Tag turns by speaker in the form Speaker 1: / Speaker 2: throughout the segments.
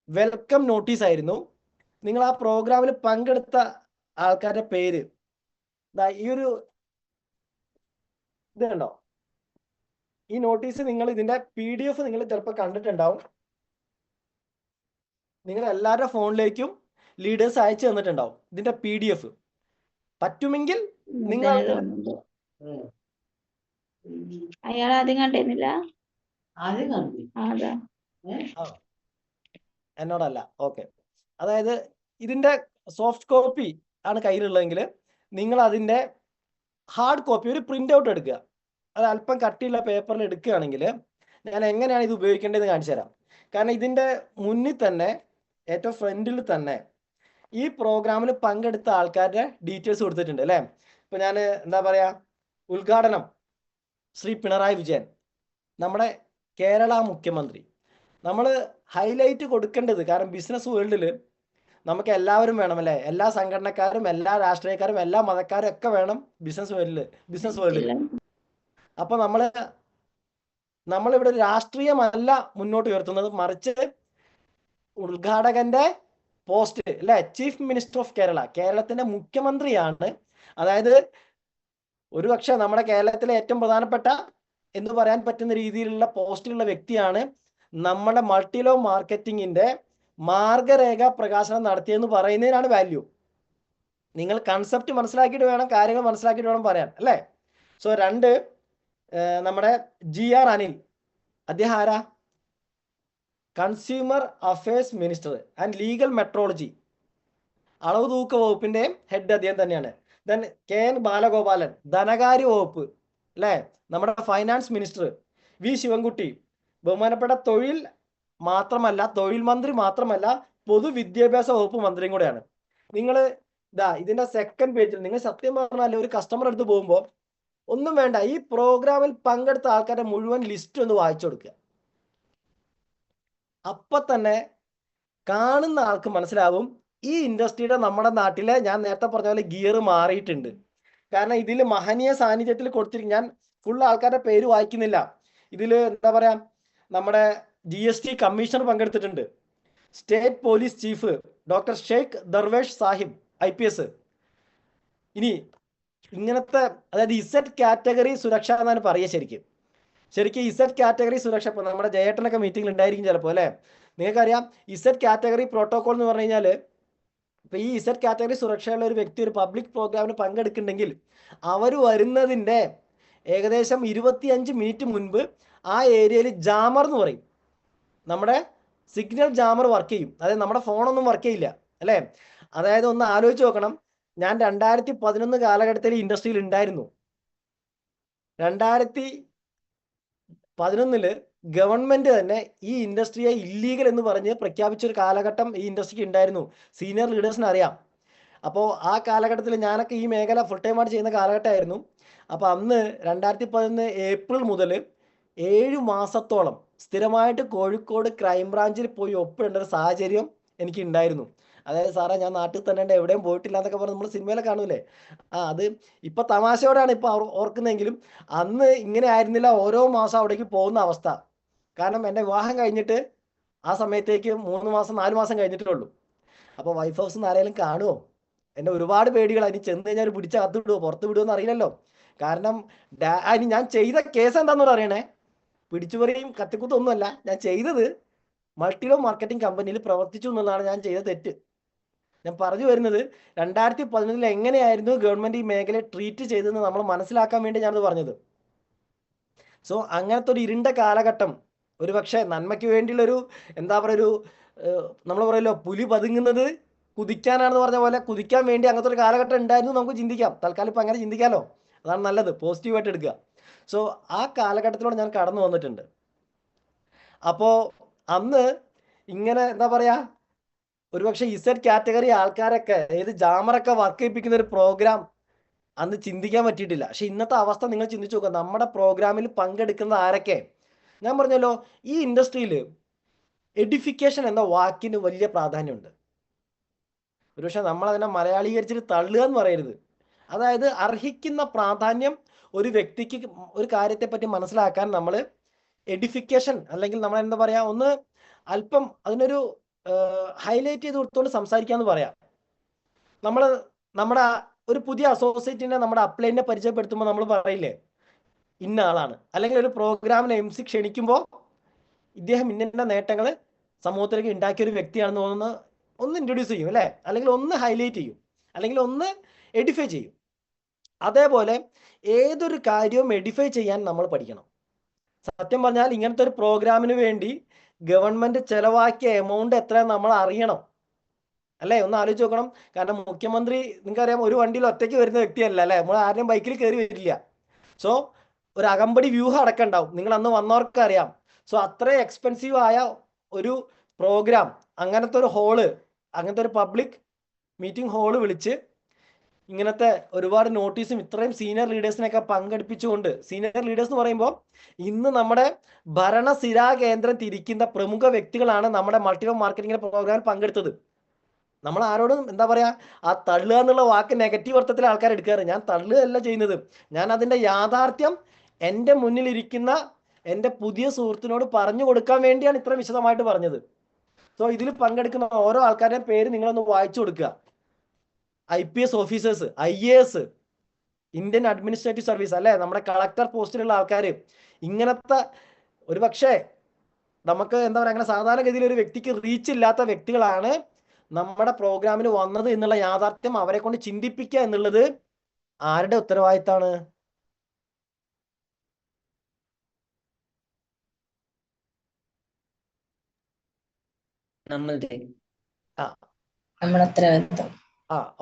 Speaker 1: Welcome notice ആയിരുന്നു. നിങ്ങൾ ആ പ്രോഗ്രാമിൽ പങ്കെടുത്ത ആൾക്കാരുടെ പേര് ഈ ഒരു ഇത് കണ്ടോ? ഈ നോട്ടീസ് നിങ്ങൾ ഇതിന്റെ PDF നിങ്ങൾ ചിലപ്പോൾ കണ്ടിട്ടുണ്ടാവും. നിങ്ങൾ എല്ലാവരുടെ ഫോണിലേക്കും ലീഡേഴ്സ് അയച്ചു തന്നിട്ടുണ്ടാവും ഇതിന്റെ PDF. പറ്റുമെങ്കിൽ നിങ്ങൾ
Speaker 2: അയാൾ ആദ്യം കണ്ടിരുന്നില്ല.
Speaker 1: എന്നോടല്ല. ഓക്കെ, അതായത് ഇതിന്റെ സോഫ്റ്റ് കോപ്പി ആണ് കയ്യിലുള്ളതെങ്കിൽ നിങ്ങൾ അതിന്റെ ഹാർഡ് കോപ്പി ഒരു പ്രിന്റ് ഔട്ട് എടുക്കുക. അത് അല്പം കട്ടിയുള്ള പേപ്പറിൽ എടുക്കുകയാണെങ്കിൽ ഞാൻ എങ്ങനെയാണ് ഇത് ഉപയോഗിക്കേണ്ടതെന്ന് കാണിച്ചു തരാം. കാരണം ഇതിന്റെ മുന്നിൽ തന്നെ ഏറ്റവും ഫ്രണ്ടിൽ തന്നെ ഈ പ്രോഗ്രാമിൽ പങ്കെടുത്ത ആൾക്കാരുടെ ഡീറ്റെയിൽസ് കൊടുത്തിട്ടുണ്ട് അല്ലേ. ഇപ്പൊ ഞാൻ എന്താ പറയാ, ഉദ്ഘാടനം ശ്രീ പിണറായി വിജയൻ, നമ്മുടെ കേരള മുഖ്യമന്ത്രി. നമ്മൾ ഹൈലൈറ്റ് കൊടുക്കേണ്ടത്, കാരണം ബിസിനസ് വേൾഡിൽ നമുക്ക് എല്ലാവരും വേണം അല്ലേ, എല്ലാ സംഘടനക്കാരും എല്ലാ രാഷ്ട്രീയക്കാരും എല്ലാ മതക്കാരും ഒക്കെ വേണം ബിസിനസ് വേൾഡിൽ. അപ്പൊ നമ്മളിവിടെ രാഷ്ട്രീയമല്ല മുന്നോട്ട് ഉയർത്തുന്നത്, മറിച്ച് ഉദ്ഘാടകന്റെ പോസ്റ്റ് അല്ലെ, ചീഫ് മിനിസ്റ്റർ ഓഫ് കേരള, കേരളത്തിന്റെ മുഖ്യമന്ത്രിയാണ്. അതായത് ഒരുപക്ഷെ നമ്മുടെ കേരളത്തിലെ ഏറ്റവും പ്രധാനപ്പെട്ട എന്ന് പറയാൻ പറ്റുന്ന രീതിയിലുള്ള പോസ്റ്റിലുള്ള വ്യക്തിയാണ് നമ്മുടെ മൾട്ടി ലെവൽ മാർക്കറ്റിങ്ങിന്റെ മാർഗരേഖ പ്രകാശനം നടത്തിയെന്ന് പറയുന്നതിനാണ് വാല്യൂ. നിങ്ങൾ കൺസെപ്റ്റ് മനസ്സിലാക്കിയിട്ട് വേണം, കാര്യങ്ങൾ മനസ്സിലാക്കിയിട്ട് വേണം പറയാൻ അല്ലേ. സോ നമ്മുടെ GR അനിൽ, അദ്ദേഹം ആരാ? Consumer affairs minister and legal metrology, അളവ് തൂക്ക വകുപ്പിന്റെ ഹെഡ് അദ്ദേഹം തന്നെയാണ്. ദെൻ KN ബാലഗോപാലൻ, ധനകാര്യ വകുപ്പ് അല്ലേ, നമ്മുടെ ഫൈനാൻസ് മിനിസ്റ്റർ. V ശിവൻകുട്ടി, ബഹുമാനപ്പെട്ട തൊഴിൽ മന്ത്രി മാത്രമല്ല പൊതുവിദ്യാഭ്യാസ വകുപ്പ് മന്ത്രിയും കൂടെയാണ്. നിങ്ങൾ ഇതിന്റെ സെക്കൻഡ് പേജിൽ നിങ്ങൾ സത്യം പറഞ്ഞാൽ ഒരു കസ്റ്റമർ അടുത്ത് പോകുമ്പോൾ ഒന്നും വേണ്ട, ഈ പ്രോഗ്രാമിൽ പങ്കെടുത്ത ആൾക്കാരുടെ മുഴുവൻ ലിസ്റ്റ് ഒന്ന് വായിച്ചു കൊടുക്കുക. അപ്പൊ തന്നെ കാണുന്ന ആൾക്ക് മനസ്സിലാവും ഈ ഇൻഡസ്ട്രിയുടെ നമ്മുടെ നാട്ടിലെ, ഞാൻ നേരത്തെ പറഞ്ഞ പോലെ ഗിയർ മാറിയിട്ടുണ്ട്. കാരണം ഇതിൽ മഹനീയ സാന്നിധ്യത്തിൽ കൊടുത്തിരിക്കും. ഞാൻ ഫുൾ ആൾക്കാരുടെ പേര് വായിക്കുന്നില്ല. ഇതിൽ എന്താ പറയാ, നമ്മുടെ GST കമ്മീഷണർ പങ്കെടുത്തിട്ടുണ്ട്, state police chief doctor Sheikh Darvesh Sahib IPS. ഇനി ഇങ്ങനത്തെ, അതായത് Z കാറ്റഗറി സുരക്ഷ എന്നാണ് പറയുക. ശരിക്കും Z കാറ്റഗറി സുരക്ഷ, ഇപ്പൊ നമ്മുടെ ജയേട്ടനൊക്കെ മീറ്റിംഗിൽ ഉണ്ടായിരിക്കും ചിലപ്പോൾ അല്ലെ. നിങ്ങൾക്കറിയാം Z കാറ്റഗറി പ്രോട്ടോകോൾ എന്ന് പറഞ്ഞു കഴിഞ്ഞാൽ, ഇപ്പൊ ഈ Z കാറ്റഗറി സുരക്ഷയുള്ള ഒരു വ്യക്തി ഒരു പബ്ലിക് പ്രോഗ്രാമിന് പങ്കെടുക്കുന്നുണ്ടെങ്കിൽ അവർ വരുന്നതിന്റെ ഏകദേശം 25 മിനിറ്റ് മുൻപ് ആ ഏരിയയിൽ ജാമർ എന്ന് പറയും, നമ്മുടെ സിഗ്നൽ ജാമർ വർക്ക് ചെയ്യും. അതായത് നമ്മുടെ ഫോണൊന്നും വർക്ക് ചെയ്യില്ല അല്ലേ. അതായത് ഒന്ന് ആലോചിച്ച് നോക്കണം, ഞാൻ 2011 കാലഘട്ടത്തിൽ ഇൻഡസ്ട്രിയിൽ ഉണ്ടായിരുന്നു. 2011 ഗവൺമെന്റ് തന്നെ ഈ ഇൻഡസ്ട്രിയെ ഇല്ലീഗൽ എന്ന് പറഞ്ഞ് പ്രഖ്യാപിച്ചൊരു കാലഘട്ടം ഈ ഇൻഡസ്ട്രിക്ക് ഉണ്ടായിരുന്നു. സീനിയർ ലീഡേഴ്സിന് അറിയാം. അപ്പോൾ ആ കാലഘട്ടത്തിൽ ഞാനൊക്കെ ഈ മേഖല ഫുൾ ടൈം ആയിട്ട് ചെയ്യുന്ന കാലഘട്ടമായിരുന്നു. അപ്പോൾ അന്ന് 2011 ഏപ്രിൽ മുതൽ 7 മാസത്തോളം സ്ഥിരമായിട്ട് കോഴിക്കോട് ക്രൈംബ്രാഞ്ചിൽ പോയി ഒപ്പിടേണ്ട ഒരു സാഹചര്യം എനിക്ക് ഉണ്ടായിരുന്നു. അതായത് സാറേ ഞാൻ നാട്ടിൽ തന്നെ ഉണ്ട്, എവിടെയും പോയിട്ടില്ല എന്നൊക്കെ പറഞ്ഞ് നമ്മൾ സിനിമയിലെ കാണൂലേ. അത് ഇപ്പൊ തമാശയോടാണ് ഇപ്പൊ ഓർക്കുന്നതെങ്കിലും അന്ന് ഇങ്ങനെ ആയിരുന്നില്ല. ഓരോ മാസം അവിടേക്ക് പോകുന്ന അവസ്ഥ. കാരണം എൻ്റെ വിവാഹം കഴിഞ്ഞിട്ട് ആ സമയത്തേക്ക് 3 മാസം 4 മാസം കഴിഞ്ഞിട്ടേ ഉള്ളൂ. അപ്പോൾ വൈഫ് ഹൗസ് നിന്ന് ആരെങ്കിലും കാണുമോ? എന്നെ ഒരുപാട് പേടികൾ, അതിന് ചെന്ന് കഴിഞ്ഞാൽ പിടിച്ച് അകത്ത് വിടുമോ പുറത്ത് വിടുമോ എന്ന് അറിയില്ലല്ലോ. കാരണം അതിന് ഞാൻ ചെയ്ത കേസ് എന്താണെന്ന് അറിയണേ, പിടിച്ചുപറിയും കത്തിക്കുത്തൊന്നുമല്ല. ഞാൻ ചെയ്തത് മൾട്ടി ലെവൽ മാർക്കറ്റിംഗ് കമ്പനിയിൽ പ്രവർത്തിച്ചു എന്നുള്ളതാണ് ഞാൻ ചെയ്ത തെറ്റ്. ഞാൻ പറഞ്ഞു വരുന്നത് 2011 എങ്ങനെയായിരുന്നു ഗവൺമെന്റ് ഈ മേഖലയെ ട്രീറ്റ് ചെയ്തതെന്ന് നമ്മൾ മനസ്സിലാക്കാൻ വേണ്ടി ഞാനത് പറഞ്ഞത്. സോ അങ്ങനത്തെ ഒരു ഇരുണ്ട കാലഘട്ടം, ഒരുപക്ഷെ നന്മയ്ക്ക് വേണ്ടിയുള്ളൊരു എന്താ പറയുക, ഒരു നമ്മൾ പറയല്ലോ പുലി പതുങ്ങുന്നത് കുതിക്കാനാണെന്ന് പറഞ്ഞ പോലെ കുതിക്കാൻ വേണ്ടി അങ്ങനത്തെ ഒരു കാലഘട്ടം ഉണ്ടായിരുന്നു നമുക്ക് ചിന്തിക്കാം. തൽക്കാലം ഇപ്പം അങ്ങനെ ചിന്തിക്കാമല്ലോ, അതാണ് നല്ലത്, പോസിറ്റീവായിട്ട് എടുക്കുക. സോ ആ കാലഘട്ടത്തിലൂടെ ഞാൻ കടന്നു വന്നിട്ടുണ്ട്. അപ്പോൾ അന്ന് ഇങ്ങനെ എന്താ പറയാ, ഒരുപക്ഷെ Z കാറ്റഗറി ആൾക്കാരൊക്കെ ഏത് ജാമറൊക്കെ വർക്ക് ചെയ്യിപ്പിക്കുന്ന ഒരു പ്രോഗ്രാം അന്ന് ചിന്തിക്കാൻ പറ്റിയിട്ടില്ല. പക്ഷെ ഇന്നത്തെ അവസ്ഥ നിങ്ങൾ ചിന്തിച്ചു നോക്കുക, നമ്മുടെ പ്രോഗ്രാമിൽ പങ്കെടുക്കുന്ന ആരൊക്കെ. ഞാൻ പറഞ്ഞല്ലോ, ഈ ഇൻഡസ്ട്രിയിൽ എഡിഫിക്കേഷൻ എന്ന വാക്കിന് വലിയ പ്രാധാന്യമുണ്ട്. ഒരുപക്ഷെ നമ്മളതിനെ മലയാളീകരിച്ചിട്ട് തള്ളുക എന്ന് പറയരുത്. അതായത് അർഹിക്കുന്ന പ്രാധാന്യം ഒരു വ്യക്തിക്ക് ഒരു കാര്യത്തെ പറ്റി മനസ്സിലാക്കാൻ നമ്മൾ എഡിഫിക്കേഷൻ, അല്ലെങ്കിൽ നമ്മൾ എന്താ പറയാ, ഒന്ന് അല്പം അതിനൊരു ഹൈലൈറ്റ് ചെയ്ത് കൊടുത്തുകൊണ്ട് സംസാരിക്കാമെന്ന് പറയാം. നമ്മുടെ ഒരു പുതിയ അസോസിയേറ്റിനെ നമ്മുടെ അപ്ലൈനെ പരിചയപ്പെടുത്തുമ്പോൾ നമ്മൾ പറയില്ലേ ഇന്ന ആളാണ്, അല്ലെങ്കിൽ ഒരു പ്രോഗ്രാമിന് MC ക്ഷണിക്കുമ്പോൾ ഇദ്ദേഹം ഇന്ന നേട്ടങ്ങൾ സമൂഹത്തിലേക്ക് ഉണ്ടാക്കിയ ഒരു വ്യക്തിയാണെന്ന് തോന്നുന്ന ഒന്ന് ഇൻട്രൊഡ്യൂസ് ചെയ്യും അല്ലേ, അല്ലെങ്കിൽ ഒന്ന് ഹൈലൈറ്റ് ചെയ്യും, അല്ലെങ്കിൽ ഒന്ന് എഡിഫൈ ചെയ്യും. അതേപോലെ ഏതൊരു കാര്യവും എഡിഫൈ ചെയ്യാൻ നമ്മൾ പഠിക്കണം. സത്യം പറഞ്ഞാൽ ഇങ്ങനത്തെ ഒരു പ്രോഗ്രാമിന് വേണ്ടി ഗവൺമെന്റ് ചെലവാക്കിയ എമൗണ്ട് എത്ര നമ്മൾ അറിയണം അല്ലേ, ഒന്ന് ആലോചിച്ച് നോക്കണം. കാരണം മുഖ്യമന്ത്രി നിങ്ങൾക്കറിയാം ഒരു വണ്ടിയിൽ ഒറ്റയ്ക്ക് വരുന്ന വ്യക്തിയല്ല അല്ലേ, നമ്മൾ ആരുടെയും ബൈക്കിൽ കയറി വരില്ല. സോ ഒരു അകമ്പടി വ്യൂഹം അടക്കം ഉണ്ടാവും, നിങ്ങൾ അന്ന് വന്നവർക്ക് അറിയാം. സോ അത്രയും എക്സ്പെൻസീവ് ആയ ഒരു പ്രോഗ്രാം, അങ്ങനത്തെ ഒരു ഹോള്, അങ്ങനത്തെ ഒരു പബ്ലിക് മീറ്റിംഗ് ഹോള് വിളിച്ച് ഇങ്ങനത്തെ ഒരുപാട് നോട്ടീസും ഇത്രയും സീനിയർ ലീഡേഴ്സിനെയൊക്കെ പങ്കെടുപ്പിച്ചുകൊണ്ട്, സീനിയർ ലീഡേഴ്സ് എന്ന് പറയുമ്പോൾ ഇന്ന് നമ്മുടെ ഭരണസിരാ കേന്ദ്രം തിരിക്കുന്ന പ്രമുഖ വ്യക്തികളാണ് നമ്മുടെ മൾട്ടി മാർക്കറ്റിംഗ് പ്രോഗ്രാമിൽ പങ്കെടുത്തത്. നമ്മൾ ആരോടും എന്താ പറയാ, ആ തള്ളുക എന്നുള്ള വാക്ക് നെഗറ്റീവ് അർത്ഥത്തിൽ ആൾക്കാർ എടുക്കാറ്. ഞാൻ തള്ളുകയല്ല ചെയ്യുന്നത്, ഞാൻ അതിന്റെ യാഥാർത്ഥ്യം എൻ്റെ മുന്നിലിരിക്കുന്ന എൻ്റെ പുതിയ സുഹൃത്തിനോട് പറഞ്ഞു കൊടുക്കാൻ വേണ്ടിയാണ് ഇത്ര വിശദമായിട്ട് പറഞ്ഞത്. സോ ഇതിൽ പങ്കെടുക്കുന്ന ഓരോ ആൾക്കാരുടെയും പേര് നിങ്ങളൊന്ന് വായിച്ചു കൊടുക്കുക. IPS officers, IAS, Indian administrative service അല്ലെ, നമ്മുടെ കളക്ടർ പോസ്റ്റിലുള്ള ആൾക്കാർ, ഇങ്ങനത്തെ ഒരു പക്ഷേ നമുക്ക് എന്താ പറയുക, അങ്ങനെ സാധാരണഗതിയിൽ ഒരു വ്യക്തിക്ക് റീച്ച് ഇല്ലാത്ത വ്യക്തികളാണ് നമ്മുടെ പ്രോഗ്രാമിന് വന്നത് എന്നുള്ള യാഥാർത്ഥ്യം അവരെ കൊണ്ട് ചിന്തിപ്പിക്കുക എന്നുള്ളത് ആരുടെ ഉത്തരവാദിത്തമാണ്?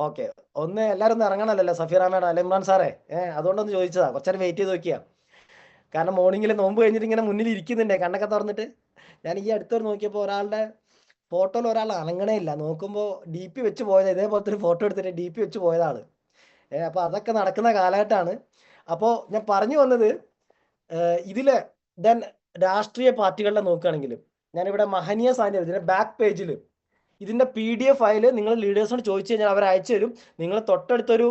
Speaker 1: ഓക്കെ, ഒന്ന് എല്ലാവരും ഒന്ന് ഇറങ്ങണല്ലോ. സഫീറ മേഡം അല്ലെ ഇമ്രാൻ സാറേ, അതുകൊണ്ടൊന്ന് ചോദിച്ചതാ, കുറച്ചേരം വെയിറ്റ് ചെയ്ത് നോക്കിയാ. കാരണം മോർണിംഗിൽ നോമ്പ് കഴിഞ്ഞിട്ട് ഇങ്ങനെ മുന്നിൽ ഇരിക്കുന്നുണ്ടേ കണ്ണൊക്കെ തുറന്നിട്ട്. ഞാൻ ഈ അടുത്തൊരു നോക്കിയപ്പോൾ ഒരാളുടെ ഫോട്ടോയിൽ ഒരാൾ അനങ്ങണേ ഇല്ല, നോക്കുമ്പോൾ DP വെച്ച് പോയത്, ഇതേപോലത്തെ ഒരു ഫോട്ടോ എടുത്തിട്ട് DP വെച്ച് പോയതാണ്. അപ്പോൾ അതൊക്കെ നടക്കുന്ന കാലഘട്ടമാണ്. അപ്പോൾ ഞാൻ പറഞ്ഞു വന്നത്, ഇതില് ദെൻ രാഷ്ട്രീയ പാർട്ടികളുടെ നോക്കുകയാണെങ്കിൽ ഞാനിവിടെ മഹനീയ സാന്നിധ്യം ഇതിന്റെ ബാക്ക് പേജിൽ ഇതിന്റെ PDF ഫയൽ നിങ്ങൾ ലീഡേഴ്സിനോട് ചോദിച്ചു കഴിഞ്ഞാൽ അവർ അയച്ചു തരും. നിങ്ങൾ തൊട്ടടുത്തൊരു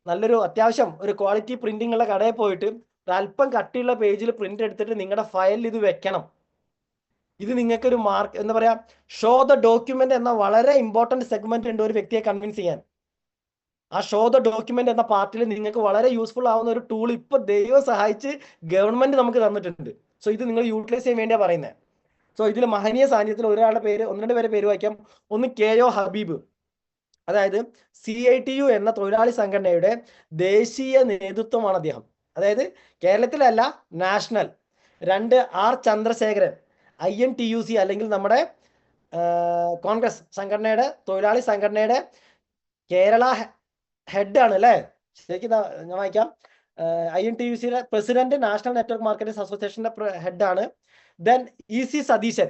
Speaker 1: നല്ലൊരു അത്യാവശ്യം ഒരു ക്വാളിറ്റി പ്രിന്റിംഗ് ഉള്ള കടയിൽ പോയിട്ട് അല്പം കട്ടിയുള്ള പേജിൽ പ്രിന്റ് എടുത്തിട്ട് നിങ്ങളുടെ ഫയലിൽ ഇത് വെക്കണം. ഇത് നിങ്ങൾക്ക് ഒരു മാർക്ക് എന്താ പറയാ, ഷോ ദ ഡോക്യുമെന്റ് എന്ന വളരെ ഇമ്പോർട്ടന്റ് സെഗ്മെന്റ് ഉണ്ട് ഒരു വ്യക്തിയെ കൺവിൻസ് ചെയ്യാൻ. ആ ഷോ ദ ഡോക്യുമെന്റ് എന്ന പാർട്ടിൽ നിങ്ങൾക്ക് വളരെ യൂസ്ഫുൾ ആവുന്ന ഒരു ടൂൾ ഇപ്പൊ ദൈവം സഹായിച്ച് ഗവൺമെന്റ് നമുക്ക് തന്നിട്ടുണ്ട്. സോ ഇത് നിങ്ങൾ യൂട്ടിലൈസ് ചെയ്യാൻ വേണ്ടിയാണ് പറയുന്നത്. സോ ഇതിൽ മഹനീയ സാന്നിധ്യത്തിൽ ഒരാളുടെ പേര്, ഒന്ന് രണ്ട് പേരെ പേര് വായിക്കാം. ഒന്ന് KO ഹബീബ്, അതായത് CITU എന്ന തൊഴിലാളി സംഘടനയുടെ ദേശീയ നേതൃത്വമാണ് അദ്ദേഹം, അതായത് കേരളത്തിലല്ല നാഷണൽ. 2 R ചന്ദ്രശേഖരൻ, INTUC അല്ലെങ്കിൽ നമ്മുടെ കോൺഗ്രസ് സംഘടനയുടെ, തൊഴിലാളി സംഘടനയുടെ കേരള ഹെഡ് ആണ് അല്ലേ, ശരിക്കും ഞാൻ വായിക്കാം. INTUCയുടെ പ്രസിഡന്റ്, നാഷണൽ നെറ്റ്വർക്ക് മാർക്കറ്റേഴ്സ് അസോസിയേഷന്റെ ഹെഡ് ആണ്. ദെൻ EC സതീശൻ,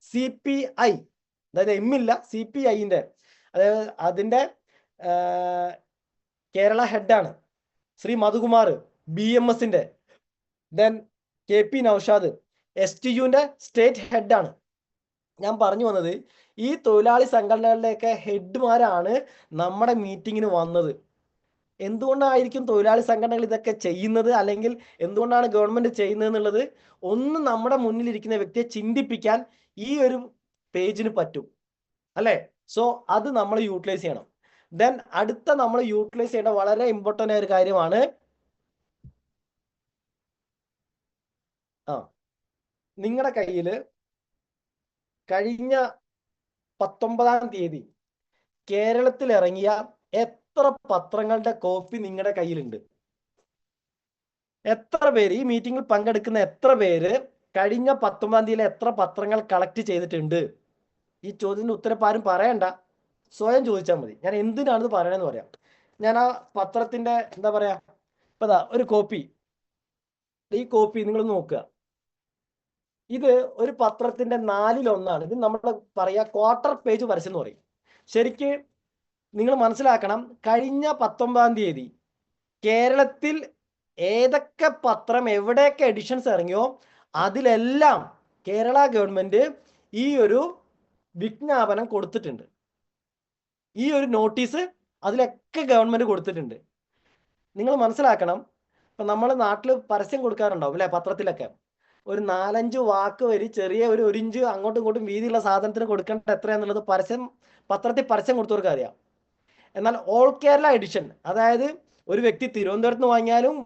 Speaker 1: CPI, അതായത് M ഇല്ല, CPIന്റെ, അതായത് അതിന്റെ കേരള ഹെഡാണ്. ശ്രീ മധുകുമാർ, BMSന്റെ. ദെൻ KP നൌഷാദ്, STUന്റെ സ്റ്റേറ്റ് ഹെഡാണ്. ഞാൻ പറഞ്ഞു വന്നത്, ഈ തൊഴിലാളി സംഘടനകളുടെയൊക്കെ ഹെഡ്മാരാണ് നമ്മുടെ മീറ്റിങ്ങിന് വന്നത്. എന്തുകൊണ്ടായിരിക്കും തൊഴിലാളി സംഘടനകൾ ഇതൊക്കെ ചെയ്യുന്നത്, അല്ലെങ്കിൽ എന്തുകൊണ്ടാണ് ഗവൺമെന്റ് ചെയ്യുന്നത് എന്നുള്ളത് ഒന്ന് നമ്മുടെ മുന്നിലിരിക്കുന്ന വ്യക്തിയെ ചിന്തിപ്പിക്കാൻ ഈ ഒരു പേജിന് പറ്റും അല്ലേ. സോ അത് നമ്മൾ യൂട്ടിലൈസ് ചെയ്യണം. ദെൻ അടുത്ത നമ്മൾ യൂട്ടിലൈസ് ചെയ്യേണ്ട വളരെ ഇമ്പോർട്ടൻ്റ് ആയ ഒരു കാര്യമാണ്, നിങ്ങളുടെ കയ്യിൽ കഴിഞ്ഞ 19-ാം തീയതി കേരളത്തിൽ ഇറങ്ങിയ എത്ര പത്രങ്ങളുടെ കോപ്പി നിങ്ങളുടെ കയ്യിലുണ്ട്? എത്ര പേര് ഈ മീറ്റിംഗിൽ പങ്കെടുക്കുന്ന എത്ര പേര് കഴിഞ്ഞ 19-ാം തീയതിയിലെ എത്ര പത്രങ്ങൾ കളക്ട് ചെയ്തിട്ടുണ്ട്? ഈ ചോദ്യത്തിന് ഉത്തരം ആരും പറയണ്ട, സ്വയം ചോദിച്ചാൽ മതി. ഞാൻ എന്തിനാണെന്ന് പറയണമെന്ന് പറയാം. ഞാൻ ആ പത്രത്തിന്റെ എന്താ പറയാ, ഇപ്പൊ ഒരു കോപ്പി, ഈ കോപ്പി നിങ്ങൾ നോക്കുക. ഇത് ഒരു പത്രത്തിന്റെ 4/1. ഇത് നമ്മൾ പറയാ ക്വാർട്ടർ പേജ് പരസ്യം എന്ന് പറയും. ശരിക്ക് നിങ്ങൾ മനസ്സിലാക്കണം, കഴിഞ്ഞ 19-ാം തീയതി കേരളത്തിൽ ഏതൊക്കെ പത്രം എവിടെയൊക്കെ എഡിഷൻസ് ഇറങ്ങിയോ അതിലെല്ലാം കേരള ഗവൺമെന്റ് ഈ ഒരു വിജ്ഞാപനം കൊടുത്തിട്ടുണ്ട്, ഈ ഒരു നോട്ടീസ് അതിലൊക്കെ ഗവൺമെന്റ് കൊടുത്തിട്ടുണ്ട്. നിങ്ങൾ മനസ്സിലാക്കണം, ഇപ്പൊ നമ്മൾ നാട്ടിൽ പരസ്യം കൊടുക്കാറുണ്ടാവും അല്ലെ, പത്രത്തിലൊക്കെ. ഒരു 4-5 വാക്ക് വരി ചെറിയ ഒരു ഇഞ്ച് അങ്ങോട്ടും ഇങ്ങോട്ടും വീതിയുള്ള സാധനത്തിന് കൊടുക്കേണ്ട എത്രയാന്നുള്ളത് പത്രത്തിൽ പരസ്യം കൊടുത്തവർക്ക് അറിയാം. എന്നാൽ ഓൾ കേരള എഡിഷൻ, അതായത് ഒരു വ്യക്തി തിരുവനന്തപുരത്ത് നിന്ന് വാങ്ങിയാലും